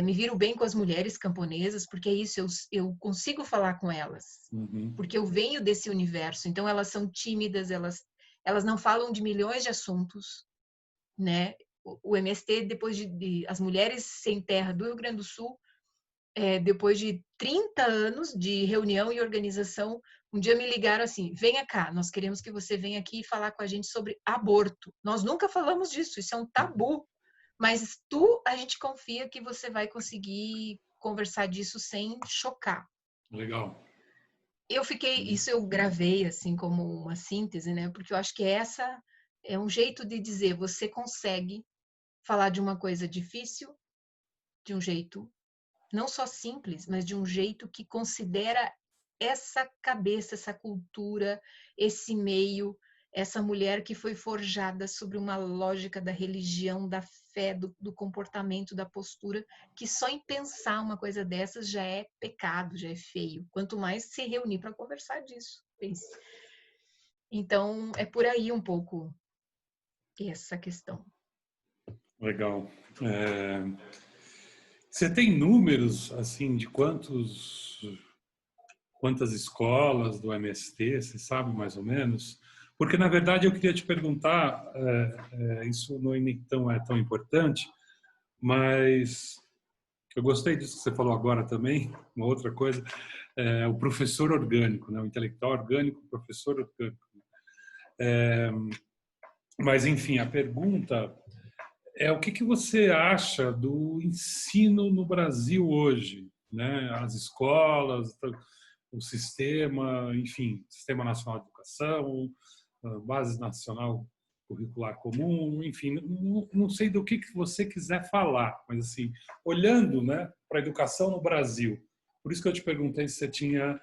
Me viro bem com as mulheres camponesas, porque é isso, eu consigo falar com elas, Uhum. porque eu venho desse universo. Então, elas são tímidas, elas não falam de milhões de assuntos, né? O MST, depois as mulheres sem terra do Rio Grande do Sul, depois de 30 anos de reunião e organização, um dia me ligaram assim: venha cá, nós queremos que você venha aqui falar com a gente sobre aborto. Nós nunca falamos disso, isso é um tabu. Mas a gente confia que você vai conseguir conversar disso sem chocar. Legal. Isso eu gravei assim como uma síntese, né? Porque eu acho que essa é um jeito de dizer, você consegue falar de uma coisa difícil de um jeito não só simples, mas de um jeito que considera essa cabeça, essa cultura, esse meio, essa mulher que foi forjada sobre uma lógica da religião, da fé, do comportamento, da postura, que só em pensar uma coisa dessas já é pecado, já é feio. Quanto mais se reunir para conversar disso. Pense. Então, é por aí um pouco essa questão. Legal. Você tem números assim de quantas escolas do MST, você sabe mais ou menos? Porque na verdade eu queria te perguntar, isso não é tão importante, mas eu gostei disso que você falou agora também. Uma outra coisa, o professor orgânico, né? O intelectual orgânico, o professor orgânico. Mas enfim, a pergunta o que você acha do ensino no Brasil hoje, né? As escolas, o sistema, enfim, Sistema Nacional de Educação, a Base Nacional Curricular Comum, enfim, não sei do que você quiser falar, mas assim, olhando, né, para a educação no Brasil, por isso que eu te perguntei se você tinha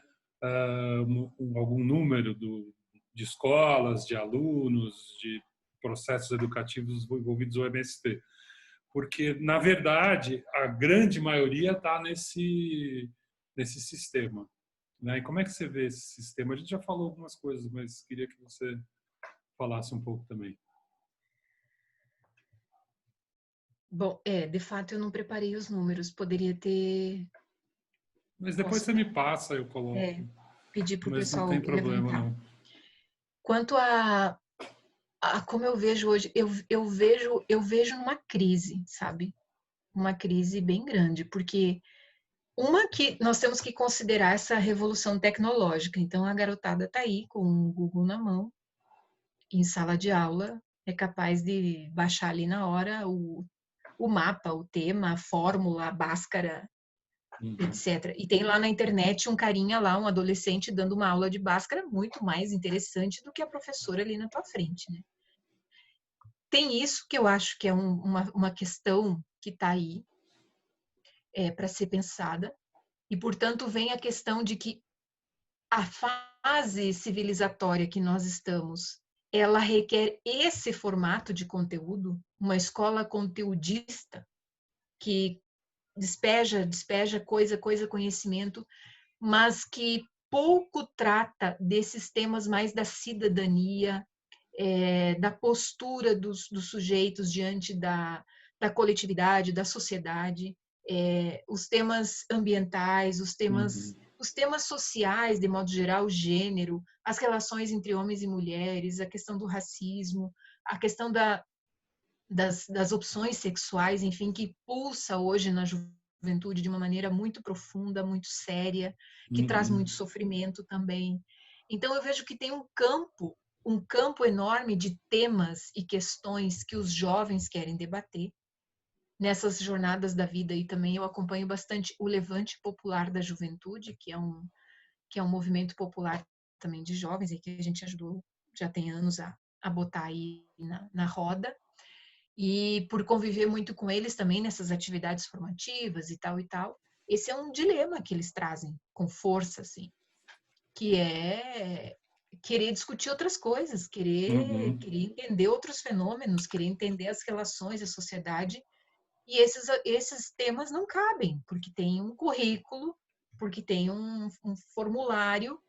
algum número de escolas, de alunos, de processos educativos envolvidos no MST, porque na verdade a grande maioria está nesse sistema, né? E como é que você vê esse sistema? A gente já falou algumas coisas, mas queria que você falasse um pouco também. Bom, de fato eu não preparei os números, poderia ter. Mas depois Posso você me passa, eu coloco. pedir para o Mas não pessoal tem problema, levantar. não. Quanto a como eu vejo hoje, eu vejo numa crise, sabe? Uma crise bem grande, porque uma que nós temos que considerar essa revolução tecnológica. Então a garotada está aí com o Google na mão, em sala de aula, é capaz de baixar ali na hora o mapa, o tema, a fórmula, a Bhaskara, etc. E tem lá na internet um carinha lá, um adolescente dando uma aula de Bhaskara muito mais interessante do que a professora ali na tua frente, né? Tem isso que eu acho que é uma questão que está aí para ser pensada, e portanto vem a questão de que a fase civilizatória que nós estamos, ela requer esse formato de conteúdo, uma escola conteudista que despeja coisa, conhecimento, mas que pouco trata desses temas mais da cidadania, da postura dos sujeitos diante da coletividade, da sociedade, os temas ambientais, os temas sociais, de modo geral, o gênero, as relações entre homens e mulheres, a questão do racismo, a questão das opções sexuais, enfim, que pulsa hoje na juventude de uma maneira muito profunda, muito séria, que traz muito sofrimento também. Então eu vejo que tem um campo enorme de temas e questões que os jovens querem debater nessas jornadas da vida. E também eu acompanho bastante o Levante Popular da Juventude, que é um movimento popular também de jovens, e que a gente ajudou, já tem anos, a botar aí na roda. E por conviver muito com eles também nessas atividades formativas e tal, esse é um dilema que eles trazem com força, assim, que é querer discutir outras coisas, querer entender outros fenômenos, querer entender as relações, a sociedade, e esses temas não cabem, porque tem um currículo, porque tem um formulário,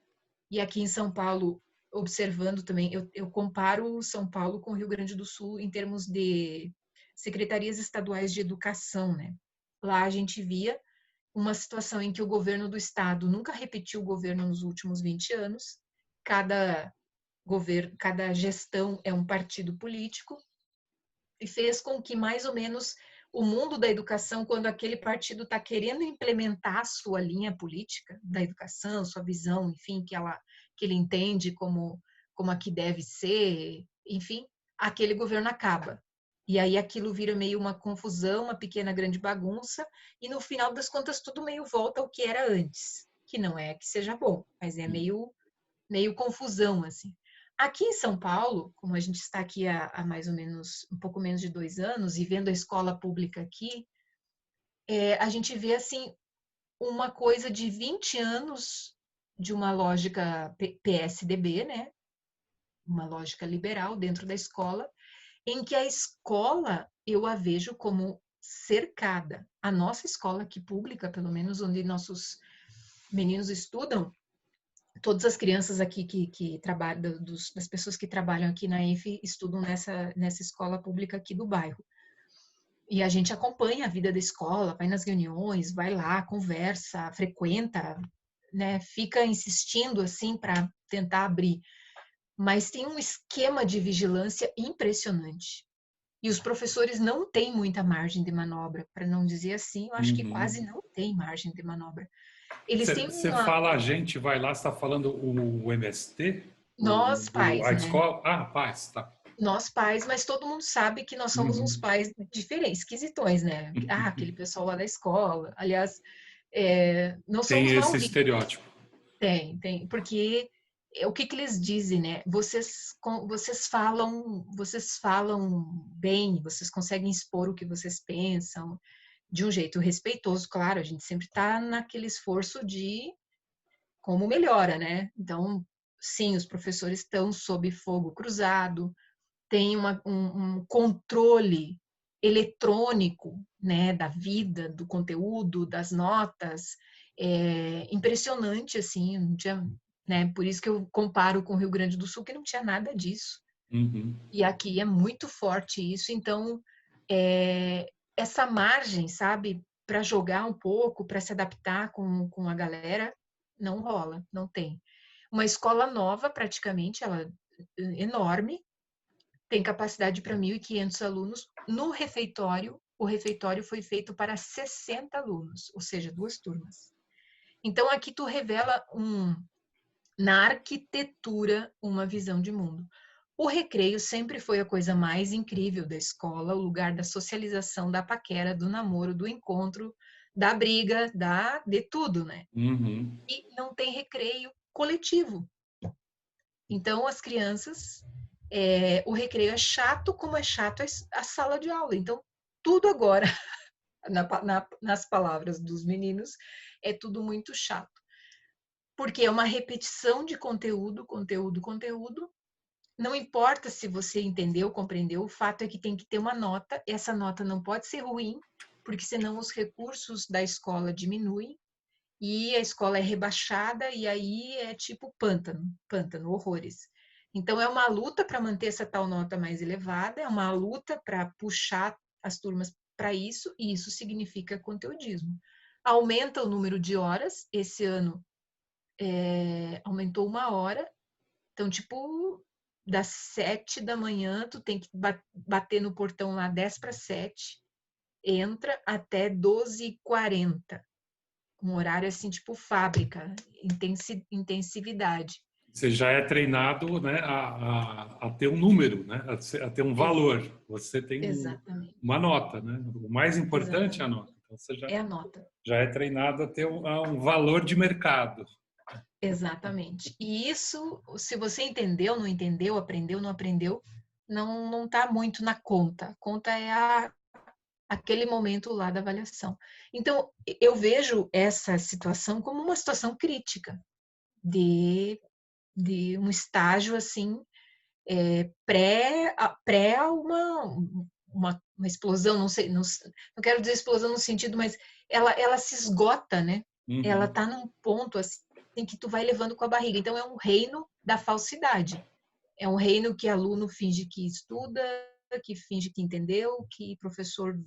e aqui em São Paulo, observando também, eu comparo São Paulo com o Rio Grande do Sul em termos de secretarias estaduais de educação, né? Lá a gente via uma situação em que o governo do estado nunca repetiu o governo nos últimos 20 anos, cada governo, cada gestão é um partido político, e fez com que mais ou menos o mundo da educação, quando aquele partido está querendo implementar a sua linha política da educação, sua visão, enfim, que ele entende como aqui deve ser, enfim, aquele governo acaba. E aí aquilo vira meio uma confusão, uma pequena grande bagunça, e no final das contas tudo meio volta ao que era antes, que não é que seja bom, mas é meio confusão, assim. Aqui em São Paulo, como a gente está aqui há mais ou menos, um pouco menos de 2 anos, e vendo a escola pública aqui, a gente vê, assim, uma coisa de 20 anos de uma lógica PSDB, né? Uma lógica liberal dentro da escola, em que a escola eu a vejo como cercada. A nossa escola aqui pública, pelo menos onde nossos meninos estudam, todas as crianças aqui que trabalham, das pessoas que trabalham aqui na ENF estudam nessa escola pública aqui do bairro. E a gente acompanha a vida da escola, vai nas reuniões, vai lá, conversa, frequenta, né? Fica insistindo assim para tentar abrir. Mas tem um esquema de vigilância impressionante. E os professores não têm muita margem de manobra, para não dizer assim, eu acho que quase não tem margem de manobra. Eles têm Você fala a gente vai lá, você está falando o MST? Nós pais, A né? escola? Ah, pais, tá. Nós pais, mas todo mundo sabe que nós somos uns pais diferentes, esquisitões, né? Ah, aquele pessoal lá da escola. Aliás, não Tem somos mal esse vistos. estereótipo. Tem, porque o que eles dizem, né? Vocês falam bem, vocês conseguem expor o que vocês pensam de um jeito respeitoso, claro. A gente sempre está naquele esforço de como melhora, né? Então, sim, os professores estão sob fogo cruzado, tem um controle eletrônico, né, da vida, do conteúdo, das notas, impressionante, assim, não tinha, né, por isso que eu comparo com o Rio Grande do Sul, que não tinha nada disso. E aqui é muito forte isso, então, essa margem, sabe, para jogar um pouco, para se adaptar com a galera, não rola, não tem. Uma escola nova, praticamente, ela é enorme, tem capacidade para 1.500 alunos. No refeitório, o refeitório foi feito para 60 alunos, ou seja, 2 turmas. Então, aqui tu revela na arquitetura uma visão de mundo. O recreio sempre foi a coisa mais incrível da escola, o lugar da socialização, da paquera, do namoro, do encontro, da briga, de tudo, né? E não tem recreio coletivo. Então, as crianças, o recreio é chato, como é chato a sala de aula. Então, tudo agora, nas palavras dos meninos, é tudo muito chato. Porque é uma repetição de conteúdo, conteúdo, conteúdo. Não importa se você entendeu, compreendeu, o fato é que tem que ter uma nota. Essa nota não pode ser ruim, porque senão os recursos da escola diminuem e a escola é rebaixada e aí é tipo pântano, horrores. Então é uma luta para manter essa tal nota mais elevada, é uma luta para puxar as turmas para isso, e isso significa conteudismo. Aumenta o número de horas, esse ano aumentou 1 hora, então tipo, das 7 da manhã, tu tem que bater no portão lá 10 para 7, entra até 12h40. Um horário assim, tipo fábrica, intensividade. Você já é treinado, né, a ter um número, né, a ter um valor. Você tem Exatamente. uma nota, né? O mais importante é a Exatamente. nota. Então você É a nota. já é treinado a ter um valor de mercado. Exatamente. E isso, se você entendeu, não entendeu, aprendeu, não aprendeu, não está muito na conta. A conta é aquele momento lá da avaliação. Então, eu vejo essa situação como uma situação crítica de um estágio assim pré uma explosão, não sei, não quero dizer explosão no sentido, mas ela se esgota, né? Ela está num ponto assim que tu vai levando com a barriga. Então é um reino da falsidade. É um reino que aluno finge que estuda, que finge que entendeu, que professor,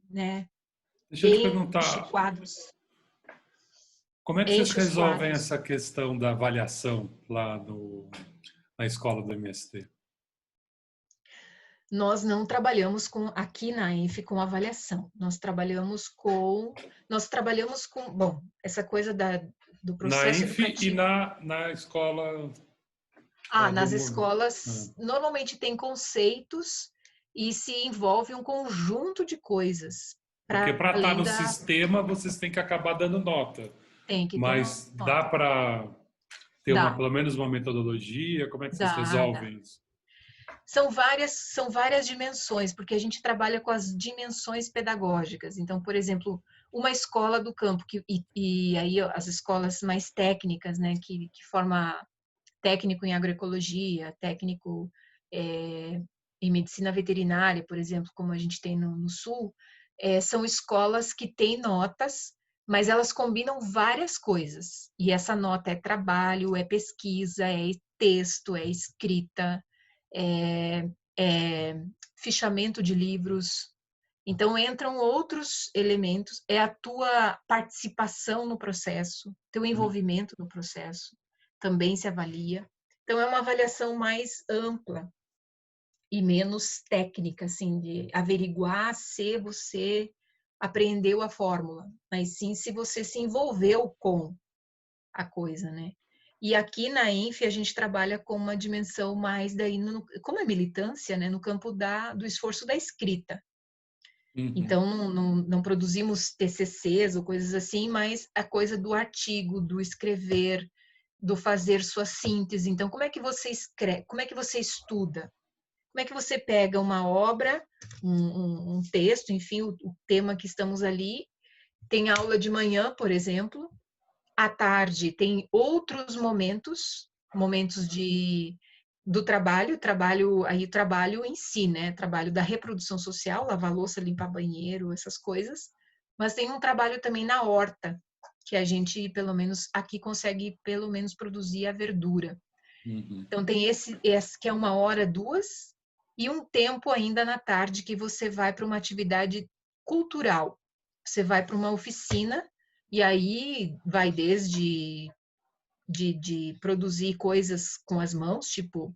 né, Deixa eu te enche perguntar, quadros, como é que vocês enche os resolvem quadros. essa questão da avaliação lá na escola do MST? Nós não trabalhamos aqui na ENF com avaliação. Nós trabalhamos com, bom, essa coisa do Na processo ENF e educativo. na escola lá do... Nas escolas, normalmente tem conceitos e se envolve um conjunto de coisas, Porque para para estar além no da... sistema, vocês têm que acabar dando nota. Tem que ter Mas dá nota. para ter Dá, pelo menos uma metodologia? Como é que vocês dá. resolvem isso? São várias dimensões, porque a gente trabalha com as dimensões pedagógicas. Então, por exemplo, uma escola do campo, e aí as escolas mais técnicas, né, que forma técnico em agroecologia, técnico em medicina veterinária, por exemplo, como a gente tem no Sul, são escolas que têm notas, mas elas combinam várias coisas. E essa nota é trabalho, é pesquisa, é texto, é escrita, é, é fichamento de livros. Então, entram outros elementos, é a tua participação no processo, teu envolvimento no processo, também se avalia. Então, é uma avaliação mais ampla e menos técnica, assim, de averiguar se você aprendeu a fórmula, mas sim se você se envolveu com a coisa, né? E aqui na ENF a gente trabalha com uma dimensão mais daí, como é militância, né, no campo do esforço da escrita. Uhum. Então, não produzimos TCCs ou coisas assim, mas a coisa do artigo, do escrever, do fazer sua síntese. Então, como é que você escreve? Como é que você estuda? Como é que você pega uma obra, um texto, enfim, o tema que estamos ali, tem aula de manhã, por exemplo, à tarde tem outros momentos do trabalho em si, né? Trabalho da reprodução social, lavar louça, limpar banheiro, essas coisas. Mas tem um trabalho também na horta, que a gente, pelo menos aqui, consegue pelo menos produzir a verdura. Uhum. Então tem esse que é 1 hora, 2, e um tempo ainda na tarde que você vai para uma atividade cultural. Você vai para uma oficina e aí vai desde de produzir coisas com as mãos, tipo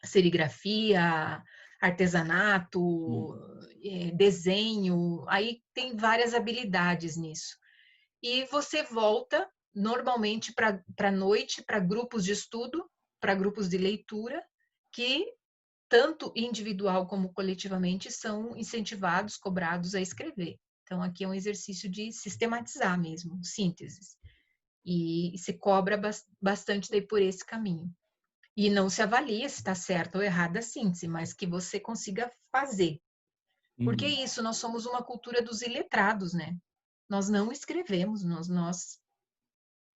serigrafia, artesanato, desenho, aí tem várias habilidades nisso. E você volta normalmente para a noite, para grupos de estudo, para grupos de leitura, que tanto individual como coletivamente são incentivados, cobrados a escrever. Então, aqui é um exercício de sistematizar mesmo, sínteses. E se cobra bastante daí por esse caminho. E não se avalia se está certa ou errada a síntese, mas que você consiga fazer. Porque é Uhum. isso, nós somos uma cultura dos iletrados, né? Nós não escrevemos, nós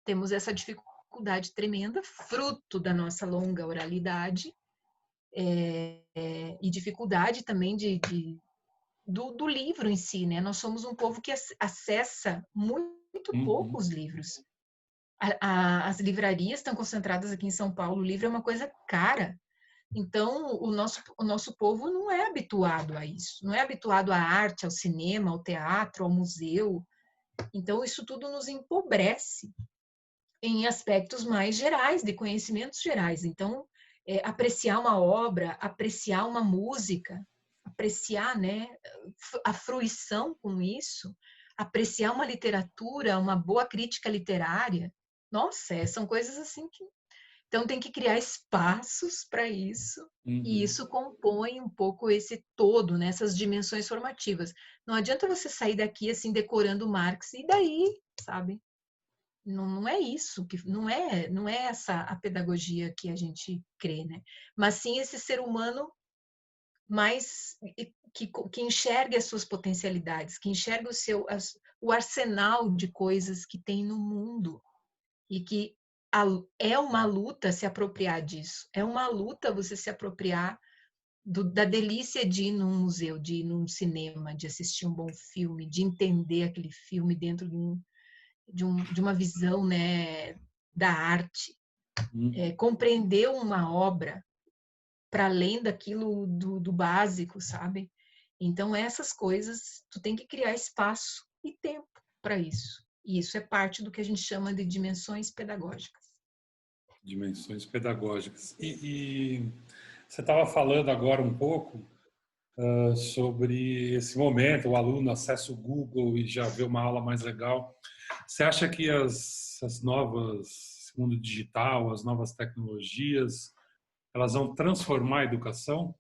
temos essa dificuldade tremenda, fruto da nossa longa oralidade, e dificuldade também do livro em si, né? Nós somos um povo que acessa muito pouco Uhum. os livros. As livrarias estão concentradas aqui em São Paulo, o livro é uma coisa cara. Então, o nosso povo não é habituado a isso, não é habituado à arte, ao cinema, ao teatro, ao museu. Então, isso tudo nos empobrece em aspectos mais gerais, de conhecimentos gerais. Então, apreciar uma obra, apreciar uma música, apreciar, né, a fruição com isso, apreciar uma literatura, uma boa crítica literária, nossa, são coisas assim que... Então, tem que criar espaços para isso, e Uhum. isso compõe um pouco esse todo, nessas dimensões formativas. Não adianta você sair daqui assim decorando Marx e daí, sabe? Não é isso, não é essa a pedagogia que a gente crê, né? Mas sim esse ser humano mais que enxergue as suas potencialidades, que enxergue o arsenal de coisas que tem no mundo e que é uma luta se apropriar disso, é uma luta você se apropriar da delícia de ir num museu, de ir num cinema, de assistir um bom filme, de entender aquele filme dentro de uma visão, né, da arte, Uhum. compreender uma obra para além daquilo do básico, sabe? Então, essas coisas, tu tem que criar espaço e tempo para isso. E isso é parte do que a gente chama de dimensões pedagógicas. Dimensões pedagógicas. E você estava falando agora um pouco sobre esse momento, o aluno acessa o Google e já vê uma aula mais legal. Você acha que as novas, esse mundo digital, as novas tecnologias, elas vão transformar a educação?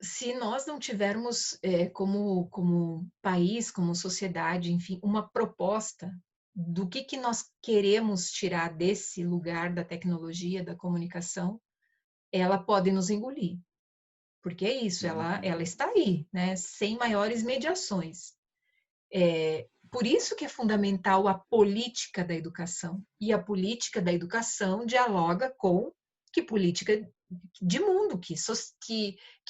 Se nós não tivermos, como país, como sociedade, enfim, uma proposta do que nós queremos tirar desse lugar da tecnologia, da comunicação, ela pode nos engolir. Porque é isso, ela está aí, né? Sem maiores mediações. Por isso que é fundamental a política da educação. E a política da educação dialoga com que política de mundo, que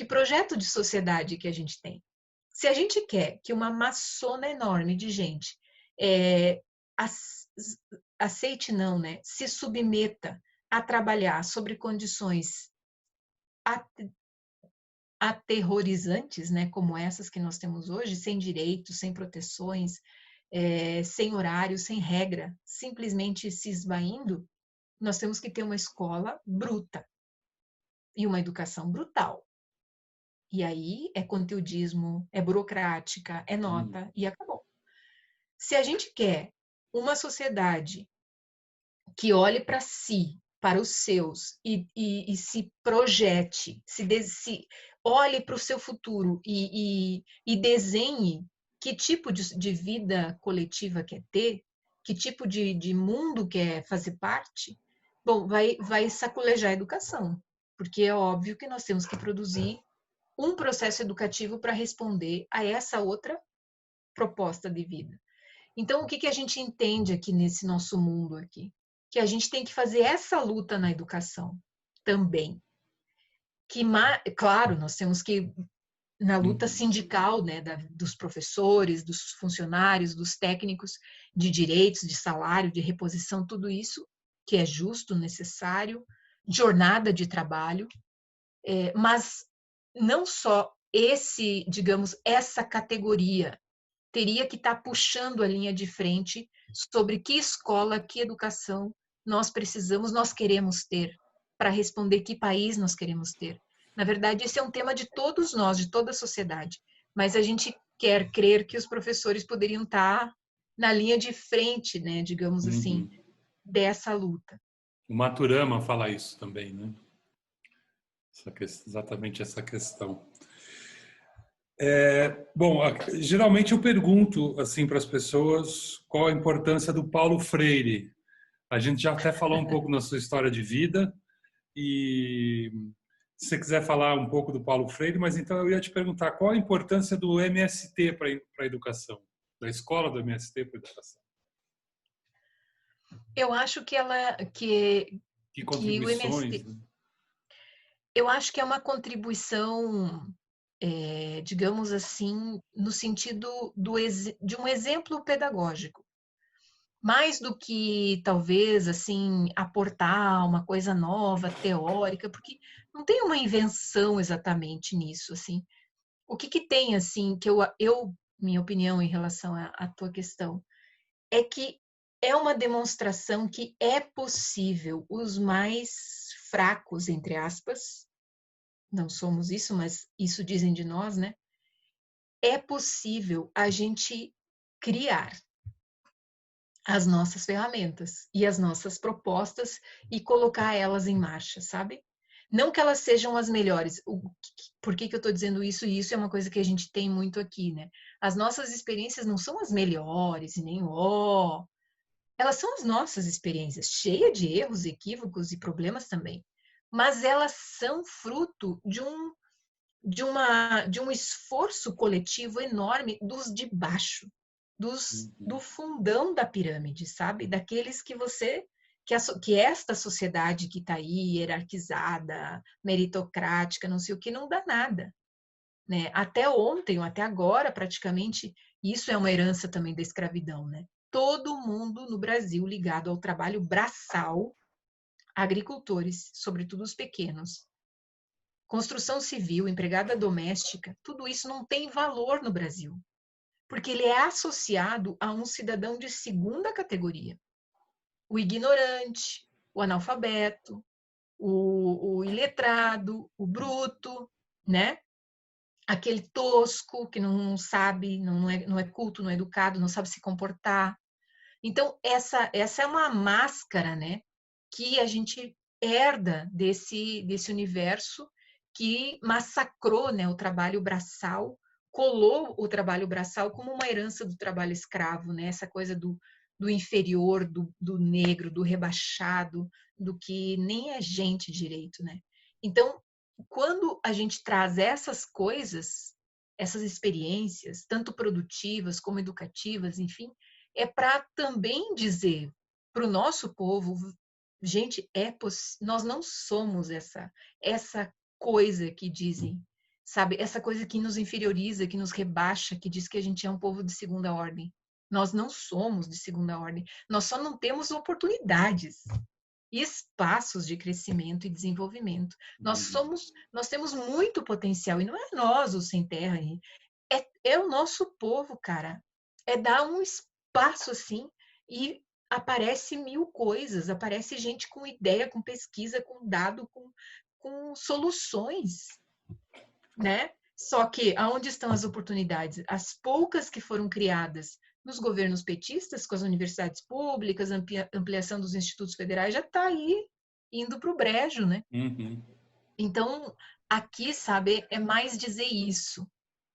projeto de sociedade que a gente tem. Se a gente quer que uma maçona enorme de gente aceite não, né, se submeta a trabalhar sobre condições aterrorizantes, né, como essas que nós temos hoje, sem direitos, sem proteções, sem horário, sem regra, simplesmente se esvaindo, nós temos que ter uma escola bruta e uma educação brutal. E aí é conteudismo, é burocrática, é nota e acabou. Se a gente quer uma sociedade que olhe para si, para os seus e se projete, se olhe para o seu futuro e desenhe que tipo de vida coletiva quer ter, que tipo de mundo quer fazer parte, bom, vai sacolejar a educação, porque é óbvio que nós temos que produzir um processo educativo para responder a essa outra proposta de vida. Então, o que a gente entende aqui nesse nosso mundo aqui? Que a gente tem que fazer essa luta na educação também. Claro, nós temos que, na luta sindical, né, dos professores, dos funcionários, dos técnicos, de direitos, de salário, de reposição, tudo isso que é justo, necessário, jornada de trabalho, mas não só digamos, essa categoria teria que estar puxando a linha de frente sobre que escola, que educação nós precisamos, nós queremos ter, para responder que país nós queremos ter. Na verdade, esse é um tema de todos nós, de toda a sociedade, mas a gente quer crer que os professores poderiam estar na linha de frente, né, digamos assim, dessa luta. O Maturama fala isso também, né? Exatamente essa questão. Bom, geralmente eu pergunto assim para as pessoas qual a importância do Paulo Freire. A gente já até falou um pouco na sua história de vida e se você quiser falar um pouco do Paulo Freire, mas então eu ia te perguntar qual a importância do MST para a educação, da escola do MST para a educação. Eu acho que Que que o contribuições, MST, né? eu acho que é uma contribuição, digamos assim, no sentido de um exemplo pedagógico. Mais do que talvez assim aportar uma coisa nova, teórica, porque não tem uma invenção exatamente nisso, assim. O que tem assim que minha opinião em relação à tua questão é que é uma demonstração que é possível os mais fracos, entre aspas, não somos isso, mas isso dizem de nós, né? É possível a gente criar as nossas ferramentas e as nossas propostas e colocar elas em marcha, sabe? Não que elas sejam as melhores. Por que eu estou dizendo isso? E isso é uma coisa que a gente tem muito aqui, né? As nossas experiências não são as melhores, nem elas são as nossas experiências, cheias de erros, equívocos e problemas também. Mas elas são fruto de um esforço coletivo enorme dos de baixo, do fundão da pirâmide, sabe? Daqueles que esta sociedade que está aí, hierarquizada, meritocrática, não sei o que, não dá nada. Né? Até ontem, ou até agora, praticamente, isso é uma herança também da escravidão, né? Todo mundo no Brasil ligado ao trabalho braçal, agricultores, sobretudo os pequenos, construção civil, empregada doméstica, tudo isso não tem valor no Brasil, porque ele é associado a um cidadão de segunda categoria. O ignorante, o analfabeto, o iletrado, o bruto, né? Aquele tosco que não sabe, não é culto, não é educado, não sabe se comportar. Então, essa é uma máscara, né, que a gente herda desse universo que massacrou, né, o trabalho braçal, colou o trabalho braçal como uma herança do trabalho escravo, né, essa coisa do inferior, do negro, do rebaixado, do que nem é gente direito, né? Então, quando a gente traz essas coisas, essas experiências, tanto produtivas como educativas, enfim, é para também dizer para o nosso povo, gente, nós não somos essa coisa que dizem, sabe? Essa coisa que nos inferioriza, que nos rebaixa, que diz que a gente é um povo de segunda ordem. Nós não somos de segunda ordem. Nós só não temos oportunidades e espaços de crescimento e desenvolvimento. Nós temos muito potencial e não é nós os sem terra, é o nosso povo, cara. É dar um espaço assim e aparece mil coisas, aparece gente com ideia, com pesquisa, com dado, com soluções, né? Só que aonde estão as oportunidades? As poucas que foram criadas nos governos petistas, com as universidades públicas, ampliação dos institutos federais, já está aí indo para o brejo, né? Uhum. Então, aqui, sabe, é mais dizer isso.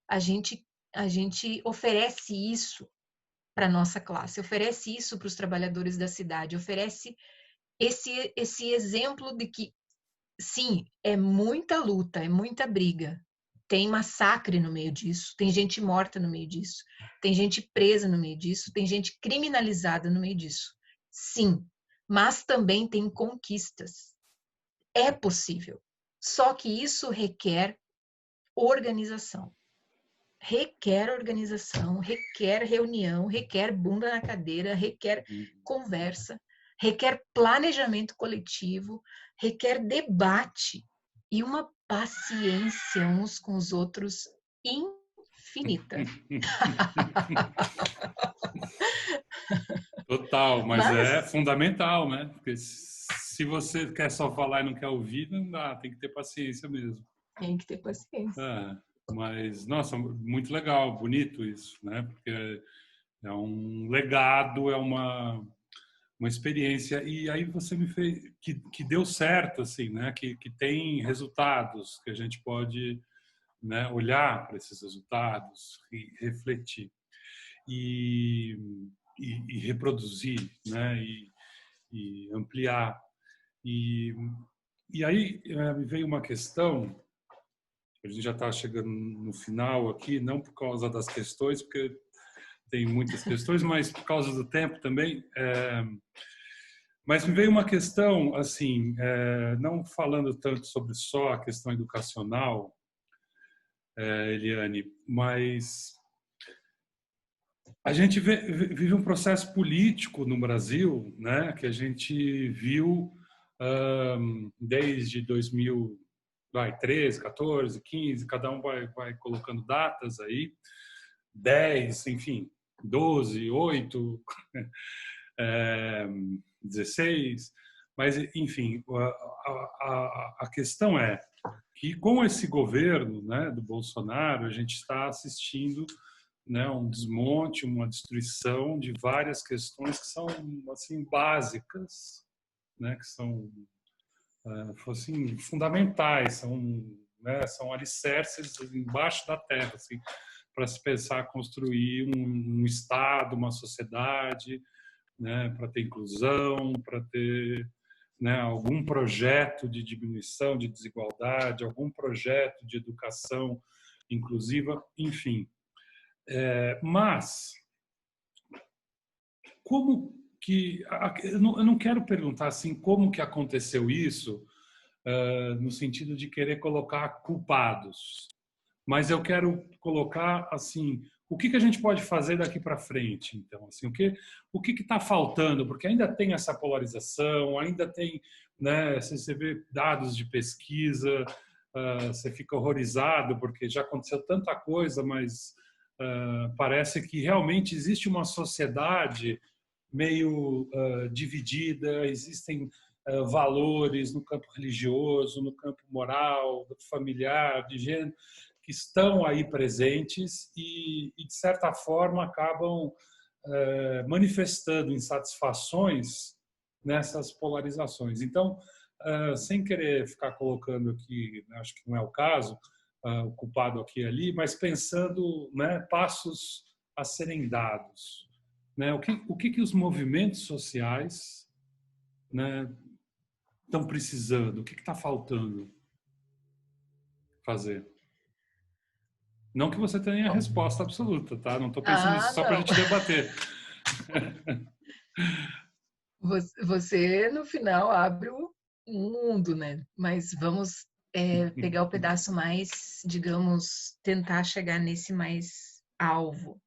A gente oferece isso para a nossa classe, oferece isso para os trabalhadores da cidade, oferece esse exemplo de que, sim, é muita luta, é muita briga, tem massacre no meio disso, tem gente morta no meio disso, tem gente presa no meio disso, tem gente criminalizada no meio disso. Sim, mas também tem conquistas. É possível. Só que isso requer organização. Requer organização, requer reunião, requer bunda na cadeira, requer conversa, requer planejamento coletivo, requer debate e uma paciência uns com os outros infinita. Total, mas é Mas fundamental, né? Porque se você quer só falar e não quer ouvir, não dá, tem que ter paciência mesmo. tem que ter paciência. É, mas, nossa, muito legal, bonito isso, né? Porque é um legado, é uma experiência. E aí você me fez que deu certo, assim, né? Que tem resultados, que a gente pode, né, olhar para esses resultados e refletir e, e reproduzir, né? E ampliar. E, e aí me veio uma questão. A gente já está chegando no final aqui, não por causa das questões, porque tem muitas questões, mas por causa do tempo também. Mas me veio uma questão, assim, não falando tanto sobre só a questão educacional, Eliane, mas a gente vive um processo político no Brasil, né, que a gente viu desde 2013, 14, 15, cada um vai colocando datas aí, 10, enfim, 12, 8, 16, mas, enfim, a questão é que com esse governo, né, do Bolsonaro, a gente está assistindo, né, um desmonte, uma destruição de várias questões que são assim básicas, né, que são assim, fundamentais, são alicerces embaixo da terra, assim, para se pensar construir um Estado, uma sociedade, né, para ter inclusão, para ter, né, algum projeto de diminuição de desigualdade, algum projeto de educação inclusiva, enfim. Mas como que eu não quero perguntar assim como que aconteceu isso no sentido de querer colocar culpados, mas eu quero colocar assim o que a gente pode fazer daqui para frente. Então, assim, o que está faltando, porque ainda tem essa polarização, ainda tem, né, você vê dados de pesquisa, você fica horrorizado porque já aconteceu tanta coisa, mas parece que realmente existe uma sociedade meio dividida, existem valores no campo religioso, no campo moral, familiar, de gênero, que estão aí presentes de certa forma, acabam manifestando insatisfações nessas polarizações. Então, sem querer ficar colocando aqui, acho que não é o caso, o culpado aqui e ali, mas pensando, né, passos a serem dados. Né? O que os movimentos sociais, né, estão precisando? O que está faltando fazer? Não que você tenha a resposta absoluta, tá? Não estou pensando nisso só para a Não. gente debater. Você, no final, abre um mundo, né? Mas vamos pegar o pedaço mais, digamos, tentar chegar nesse mais alvo.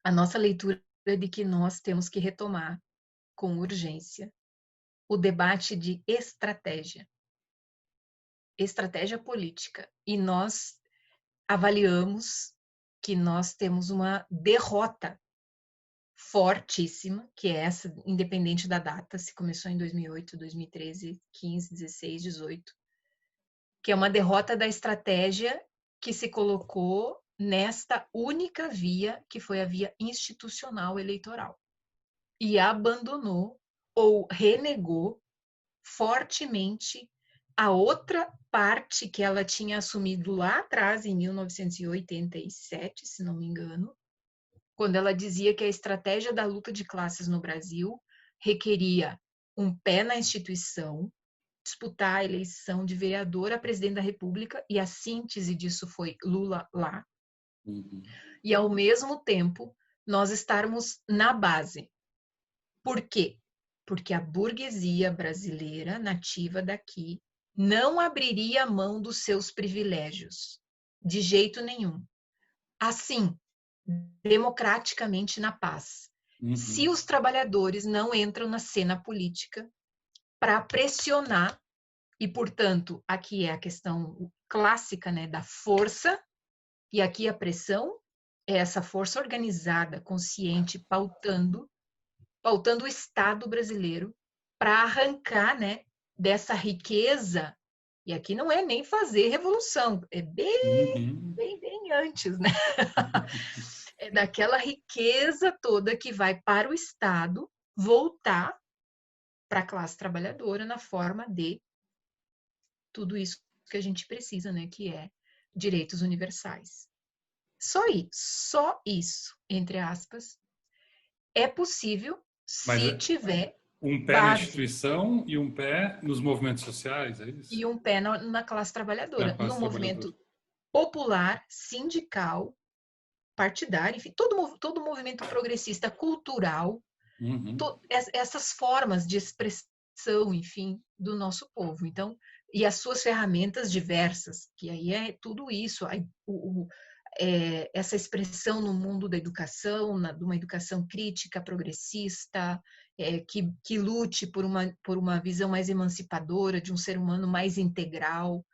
A nossa leitura é de que nós temos que retomar com urgência o debate de estratégia política. E nós avaliamos que nós temos uma derrota fortíssima, que é essa, independente da data, se começou em 2008, 2013, 15, 16, 18, que é uma derrota da estratégia que se colocou nesta única via, que foi a via institucional eleitoral, e abandonou ou renegou fortemente a outra parte que ela tinha assumido lá atrás, em 1987, se não me engano, quando ela dizia que a estratégia da luta de classes no Brasil requeria um pé na instituição, disputar a eleição de vereador a presidente da República, e a síntese disso foi Lula lá, e ao mesmo tempo nós estarmos na base. Por quê? Porque a burguesia brasileira nativa daqui não abriria mão dos seus privilégios, de jeito nenhum. Assim, democraticamente na paz. Se os trabalhadores não entram na cena política para pressionar, e, portanto, aqui é a questão clássica, né, da força, e aqui a pressão é essa força organizada, consciente, pautando o Estado brasileiro para arrancar, né, dessa riqueza, e aqui não é nem fazer revolução, é bem antes, né? É daquela riqueza toda que vai para o Estado voltar para a classe trabalhadora na forma de tudo isso que a gente precisa, né? Que é direitos universais. Só isso, entre aspas, é possível Mas se tiver um pé na base instituição e um pé nos movimentos sociais, é isso? e um pé na classe Na trabalhadora, no classe trabalhadora. movimento popular, sindical, partidário, enfim, todo movimento progressista cultural, essas formas de expressão, enfim, do nosso povo. Então, e as suas ferramentas diversas, que aí é tudo isso, essa expressão no mundo da educação, de uma educação crítica, progressista, que lute por uma visão mais emancipadora de um ser humano mais integral,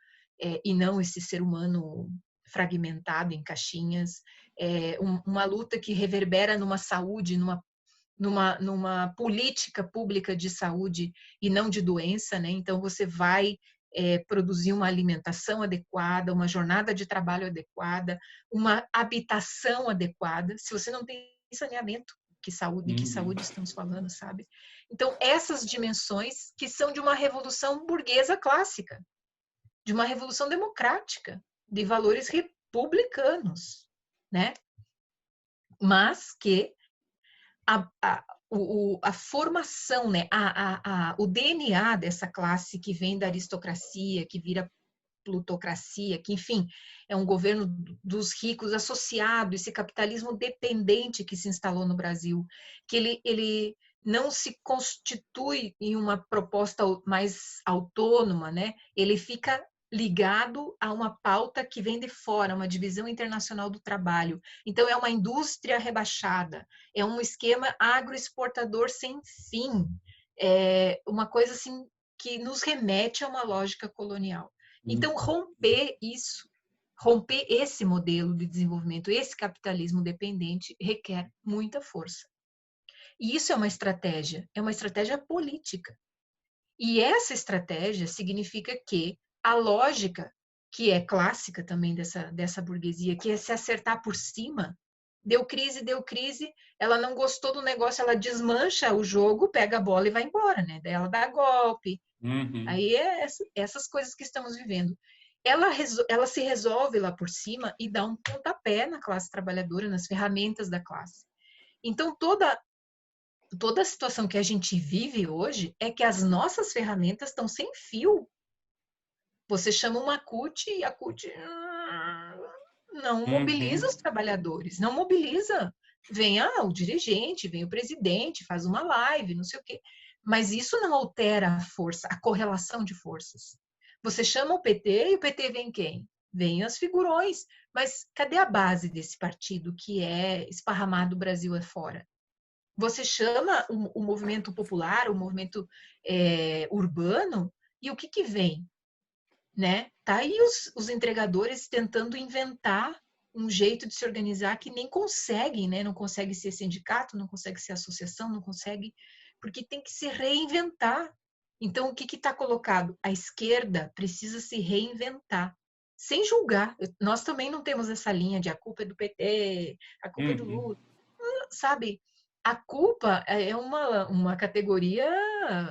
e não esse ser humano fragmentado em caixinhas, uma luta que reverbera numa saúde, numa política pública de saúde e não de doença, né? Então você vai produzir uma alimentação adequada, uma jornada de trabalho adequada, uma habitação adequada. Se você não tem saneamento, de que saúde estamos falando, sabe? Então essas dimensões que são de uma revolução burguesa clássica, de uma revolução democrática, de valores republicanos, né? Mas que a formação, né? O DNA dessa classe que vem da aristocracia, que vira plutocracia, que, enfim, é um governo dos ricos associado, esse capitalismo dependente que se instalou no Brasil, que ele não se constitui em uma proposta mais autônoma, né? Ele fica ligado a uma pauta que vem de fora, uma divisão internacional do trabalho. Então, é uma indústria rebaixada, é um esquema agroexportador sem fim, é uma coisa assim que nos remete a uma lógica colonial. Então, romper esse modelo de desenvolvimento, esse capitalismo dependente, requer muita força. E isso é uma estratégia política. E essa estratégia significa que a lógica, que é clássica também dessa burguesia, que é se acertar por cima, deu crise, ela não gostou do negócio, ela desmancha o jogo, pega a bola e vai embora, né? Daí ela dá golpe. Uhum. Aí é essas coisas que estamos vivendo. Ela se resolve lá por cima e dá um pontapé na classe trabalhadora, nas ferramentas da classe. Então, toda a situação que a gente vive hoje é que as nossas ferramentas estão sem fio. Você chama uma CUT e a CUT não mobiliza Uhum. os trabalhadores, não mobiliza. Vem o dirigente, vem o presidente, faz uma live, não sei o quê. Mas isso não altera a força, a correlação de forças. Você chama o PT e o PT vem quem? Vem as figurões. Mas cadê a base desse partido que é esparramado o Brasil afora? Você chama o movimento popular, o movimento urbano, e o que vem? Né? Tá aí os entregadores tentando inventar um jeito de se organizar que nem conseguem, né? Não consegue ser sindicato, não consegue ser associação, não consegue, porque tem que se reinventar. Então, o que está colocado? A esquerda precisa se reinventar, sem julgar. Nós também não temos essa linha de a culpa é do PT, a culpa é do Uhum. Lula, sabe? A culpa é uma categoria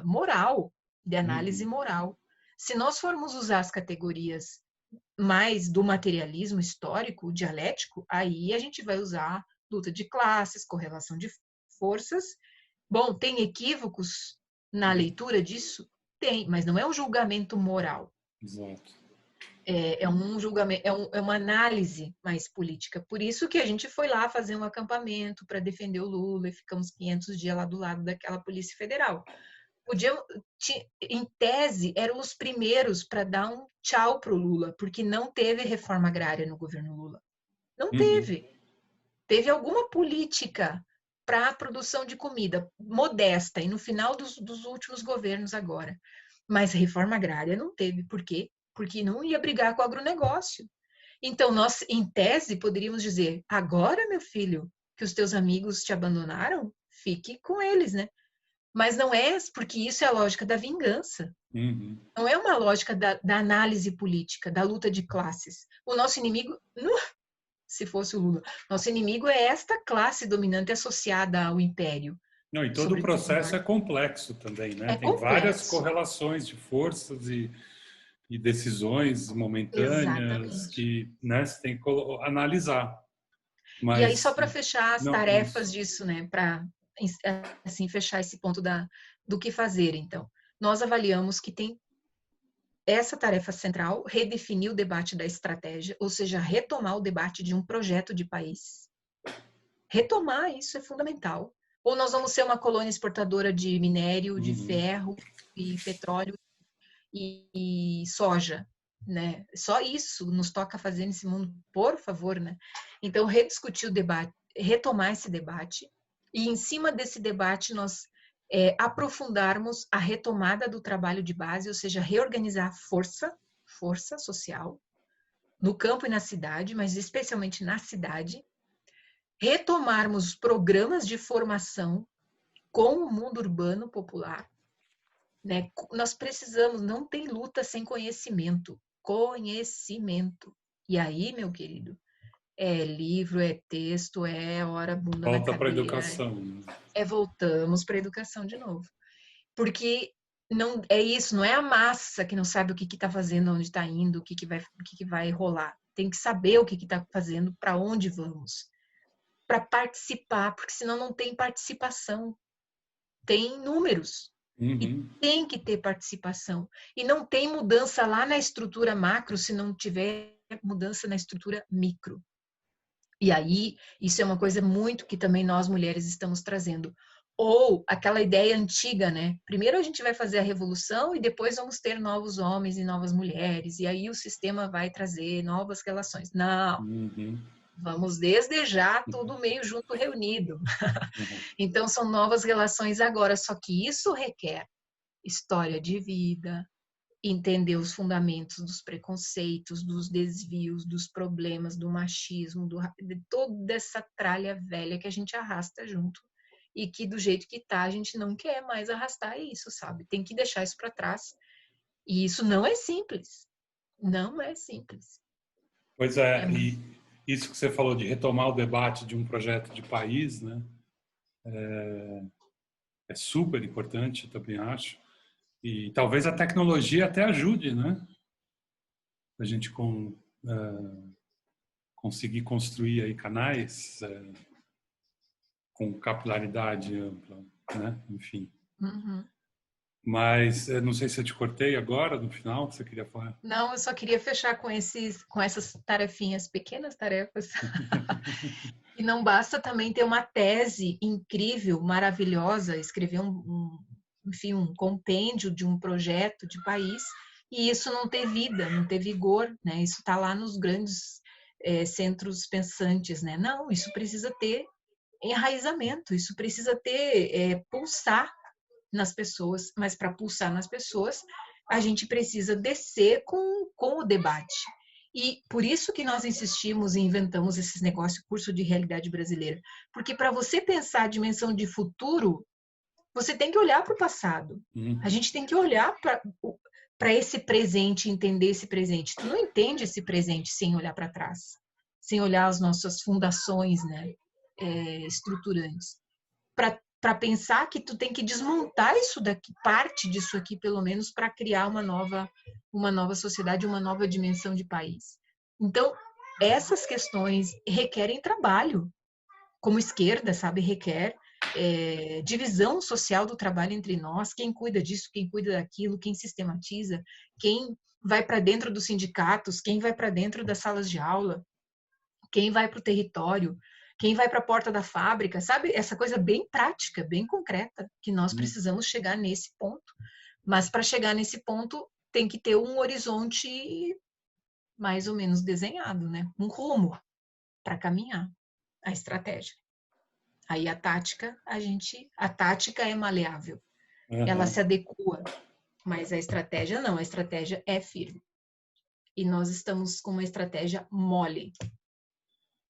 moral, de análise Uhum. moral. Se nós formos usar as categorias mais do materialismo histórico, dialético, aí a gente vai usar luta de classes, correlação de forças. Bom, tem equívocos na leitura disso? Tem, mas não é um julgamento moral. Exato. É um julgamento, é uma análise mais política. Por isso que a gente foi lá fazer um acampamento para defender o Lula e ficamos 500 dias lá do lado daquela Polícia Federal. Em tese, eram os primeiros para dar um tchau para o Lula, porque não teve reforma agrária no governo Lula. Não Uhum. teve. Teve alguma política para a produção de comida modesta, e no final dos últimos governos agora. Mas reforma agrária não teve. Por quê? Porque não ia brigar com o agronegócio. Então, nós, em tese, poderíamos dizer: agora, meu filho, que os teus amigos te abandonaram, fique com eles, né? Mas não é, porque isso é a lógica da vingança. Uhum. Não é uma lógica da análise política, da luta de classes. O nosso inimigo, se fosse o Lula, nosso inimigo é esta classe dominante associada ao império, Não, e todo o sobretudo no processo é norte. complexo também, né? É Tem várias complexo. correlações de forças e decisões momentâneas Exatamente. que, né, você tem que analisar. E aí, Mas, só para fechar as não, tarefas isso. disso, né? Para assim, fechar esse ponto do que fazer, então. Nós avaliamos que tem essa tarefa central, redefinir o debate da estratégia, ou seja, retomar o debate de um projeto de país. Retomar isso é fundamental. Ou nós vamos ser uma colônia exportadora de minério, de Uhum. ferro e petróleo e soja, né? Só isso nos toca fazer nesse mundo, por favor, né? Então, rediscutir o debate, retomar esse debate e, em cima desse debate, nós aprofundarmos a retomada do trabalho de base, ou seja, reorganizar a força social, no campo e na cidade, mas especialmente na cidade, retomarmos programas de formação com o mundo urbano popular, né? Nós precisamos, não tem luta sem conhecimento. Conhecimento. E aí, meu querido, é livro, é texto, é hora bunda na Volta para a cadeira, educação, né? voltamos para a educação de novo. Porque não é isso, não é a massa que não sabe o que está fazendo, onde está indo, o que vai rolar. Tem que saber o que está fazendo, para onde vamos, para participar, porque senão não tem participação. Tem números e Uhum. tem que ter participação. E não tem mudança lá na estrutura macro se não tiver mudança na estrutura micro. E aí, isso é uma coisa muito que também nós mulheres estamos trazendo. Ou aquela ideia antiga, né? Primeiro a gente vai fazer a revolução e depois vamos ter novos homens e novas mulheres, e aí o sistema vai trazer novas relações. Não, Uhum. vamos desde já tudo meio junto reunido. Uhum. Então são novas relações agora, só que isso requer história de vida, entender os fundamentos dos preconceitos, dos desvios, dos problemas, do machismo, de toda essa tralha velha que a gente arrasta junto e que do jeito que tá, a gente não quer mais arrastar isso, sabe? Tem que deixar isso para trás. E isso não é simples. Não é simples. Pois É é, muito. e isso que você falou de retomar o debate de um projeto de país, né? É super importante, eu também acho. E talvez a tecnologia até ajude, né? A gente conseguir construir aí canais com capilaridade ampla, né? Enfim. Uhum. Mas não sei se eu te cortei agora, no final, você queria falar? Não, eu só queria fechar com essas tarefinhas, pequenas tarefas. E não basta também ter uma tese incrível, maravilhosa, escrever enfim, um compêndio de um projeto de país, e isso não ter vida, não ter vigor, né? Isso está lá nos grandes centros pensantes, né? Não, isso precisa ter enraizamento, isso precisa ter pulsar nas pessoas, mas para pulsar nas pessoas, a gente precisa descer com o debate. E por isso que nós insistimos e inventamos esses negócios, curso de realidade brasileira. Porque para você pensar a dimensão de futuro, você tem que olhar para o passado. A Uhum. gente tem que olhar para esse presente, entender esse presente. Tu não entende esse presente sem olhar para trás, sem olhar as nossas fundações, né, estruturantes. Para pensar que tu tem que desmontar isso daqui, parte disso aqui, pelo menos, para criar uma nova sociedade, uma nova dimensão de país. Então, essas questões requerem trabalho, como esquerda, sabe, requer divisão social do trabalho entre nós, quem cuida disso, quem cuida daquilo, quem sistematiza, quem vai para dentro dos sindicatos, quem vai para dentro das salas de aula, quem vai para o território, quem vai para a porta da fábrica, sabe? Essa coisa bem prática, bem concreta, que nós precisamos chegar nesse ponto. Mas para chegar nesse ponto, tem que ter um horizonte mais ou menos desenhado, né? Um rumo para caminhar, a estratégia. Aí a tática é maleável, ela Uhum. se adequa, mas a estratégia não, a estratégia é firme. E nós estamos com uma estratégia mole,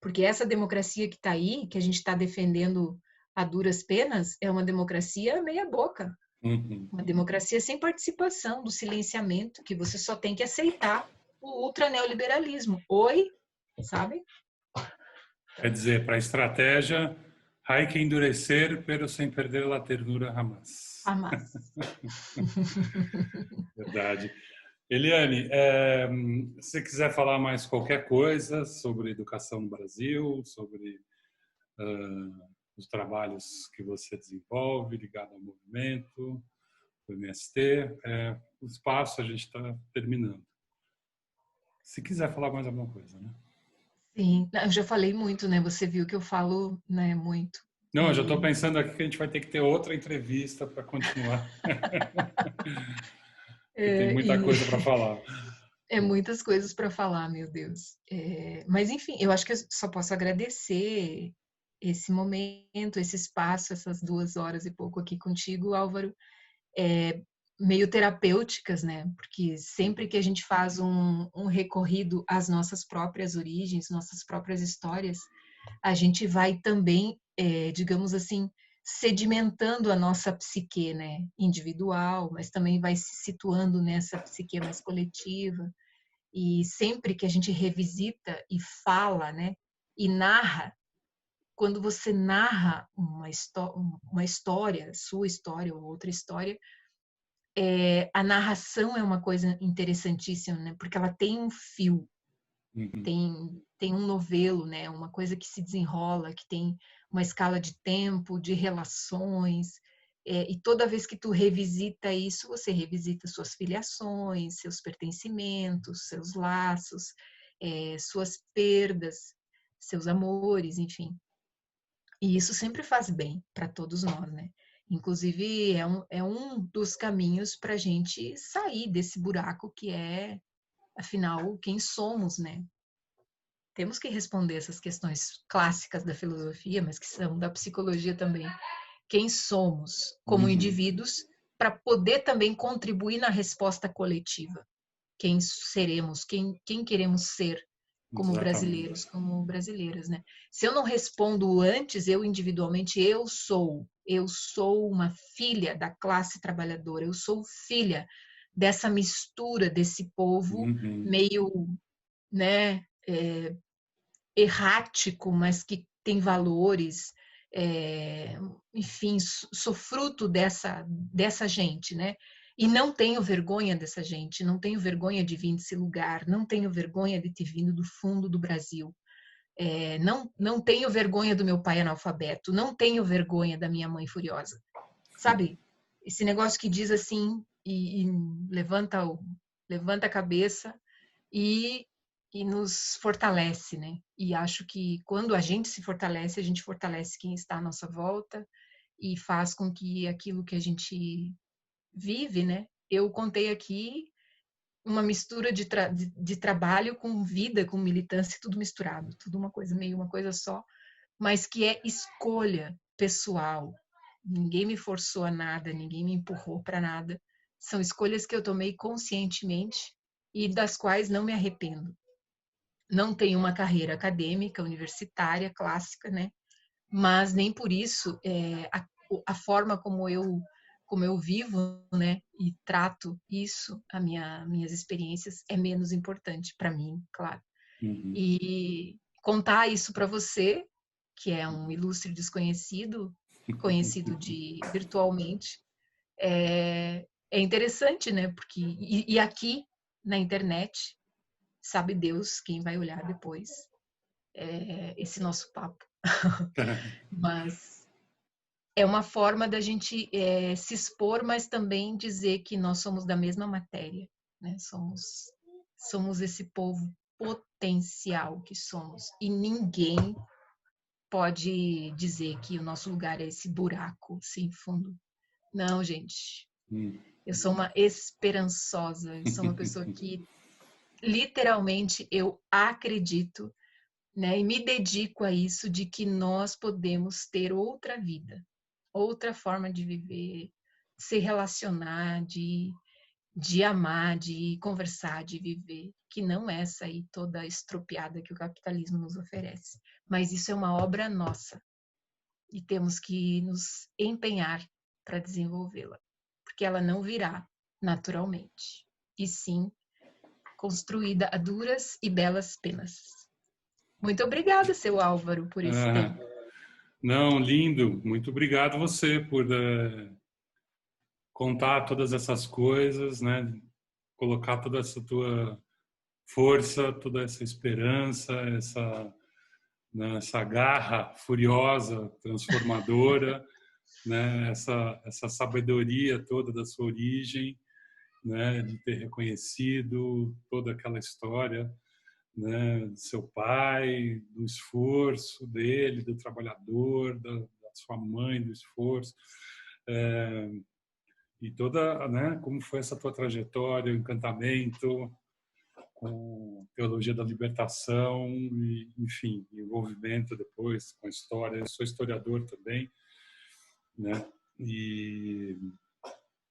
porque essa democracia que está aí, que a gente está defendendo a duras penas, é uma democracia meia boca, Uhum. uma democracia sem participação, do silenciamento, que você só tem que aceitar o ultraneoliberalismo. Oi, sabe? Quer dizer, para a estratégia, hay que endurecer, pero sem perder la ternura jamás. Hamas. Verdade. Eliane, se você quiser falar mais qualquer coisa sobre educação no Brasil, sobre os trabalhos que você desenvolve ligado ao movimento, do MST, o espaço a gente está terminando. Se quiser falar mais alguma coisa, né? Sim, eu já falei muito, né? Você viu que eu falo, né, muito. Não, eu já estou E pensando aqui que a gente vai ter que ter outra entrevista para continuar, porque tem muita e coisa para falar. é muitas coisas para falar, meu Deus. Mas enfim, eu acho que eu só posso agradecer esse momento, esse espaço, essas 2 horas e pouco aqui contigo, Álvaro, meio terapêuticas, né? Porque sempre que a gente faz um recorrido às nossas próprias origens, nossas próprias histórias, a gente vai também, digamos assim, sedimentando a nossa psique, né? Individual, mas também vai se situando nessa psique mais coletiva. E sempre que a gente revisita e fala, né? E narra, quando você narra uma história, sua história ou outra história, a narração é uma coisa interessantíssima, né? Porque ela tem um fio, Uhum. tem um novelo, né? Uma coisa que se desenrola, que tem uma escala de tempo, de relações, e toda vez que tu revisita isso, você revisita suas filiações, seus pertencimentos, seus laços, suas perdas, seus amores, enfim. E isso sempre faz bem para todos nós, né? Inclusive, é um dos caminhos para a gente sair desse buraco que é, afinal, quem somos, né? Temos que responder essas questões clássicas da filosofia, mas que são da psicologia também. Quem somos como Uhum. indivíduos para poder também contribuir na resposta coletiva. Quem seremos, quem queremos ser como Exatamente. brasileiros, como brasileiras, né? Se eu não respondo antes, eu individualmente, eu sou uma filha da classe trabalhadora, eu sou filha dessa mistura desse povo Uhum. meio, né, errático, mas que tem valores, é, enfim, sou fruto dessa gente, né? E não tenho vergonha dessa gente, não tenho vergonha de vir desse lugar, não tenho vergonha de ter vindo do fundo do Brasil, não tenho vergonha do meu pai analfabeto, não tenho vergonha da minha mãe furiosa, sabe? Esse negócio que diz assim e levanta a cabeça e, e nos fortalece, né? E acho que quando a gente se fortalece, a gente fortalece quem está à nossa volta e faz com que aquilo que a gente vive, né? Eu contei aqui uma mistura de trabalho com vida, com militância, tudo misturado, tudo uma coisa meio uma coisa só, mas que é escolha pessoal. Ninguém me forçou a nada, ninguém me empurrou para nada. São escolhas que eu tomei conscientemente e das quais não me arrependo. Não tenho uma carreira acadêmica, universitária, clássica, né? Mas nem por isso a forma como eu vivo, né, e trato isso, minhas experiências é menos importante para mim, claro. Uhum. E contar isso para você, que é um ilustre desconhecido, conhecido de virtualmente, é interessante, né? Porque e aqui na internet, sabe Deus quem vai olhar depois esse nosso papo. Mas é uma forma da gente se expor, mas também dizer que nós somos da mesma matéria, né? Somos esse povo potencial que somos. E ninguém pode dizer que o nosso lugar é esse buraco sem fundo. Não, gente. Uhum. Eu sou uma esperançosa, eu sou uma pessoa que literalmente eu acredito, né, e me dedico a isso de que nós podemos ter outra vida, outra forma de viver, de se relacionar, de amar, de conversar, de viver, que não é essa aí toda estropiada que o capitalismo nos oferece. Mas isso é uma obra nossa e temos que nos empenhar para desenvolvê-la, porque ela não virá naturalmente, e sim construída a duras e belas penas. Muito obrigada, seu Álvaro, por esse Ah, tempo. não, lindo. Muito obrigado você por contar todas essas coisas, né? Colocar toda essa tua força, toda essa esperança, né, essa garra furiosa, transformadora, né? Essa sabedoria toda da sua origem, né? De ter reconhecido toda aquela história, né? Do seu pai, do esforço dele, do trabalhador, da sua mãe, do esforço. E toda, né, como foi essa tua trajetória, o encantamento com teologia da libertação e, enfim, envolvimento depois com a história. Eu sou historiador também, né? E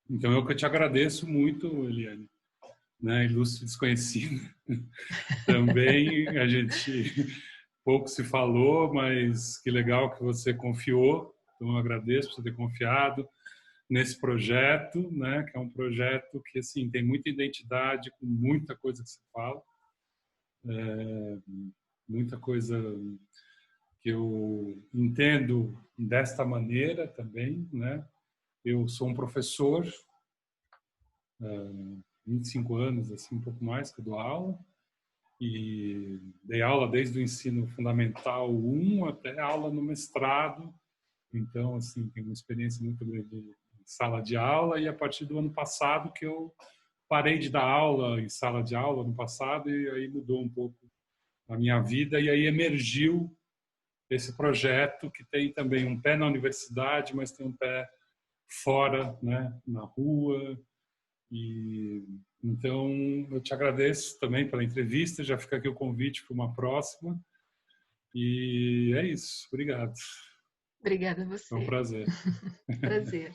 então eu que te agradeço muito, Eliane, né, ilustre desconhecida. Também a gente pouco se falou, mas que legal que você confiou. Então eu agradeço por você ter confiado nesse projeto, né, que é um projeto que assim tem muita identidade com muita coisa que você fala, muita coisa que eu entendo desta maneira também, né? Eu sou um professor, 25 anos, assim, um pouco mais que eu dou aula, e dei aula desde o ensino fundamental 1 até aula no mestrado, então, assim, tenho uma experiência muito grande em sala de aula, e a partir do ano passado que eu parei de dar aula em sala de aula no passado, e aí mudou um pouco a minha vida, e aí emergiu esse projeto que tem também um pé na universidade, mas tem um pé fora, né, na rua. E então eu te agradeço também pela entrevista, já fica aqui o convite para uma próxima. E é isso. Obrigado. Obrigada a Foi um você. prazer. Prazer.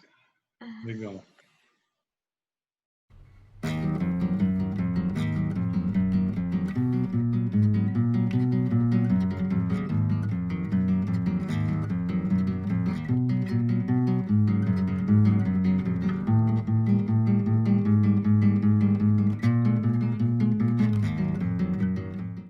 Legal.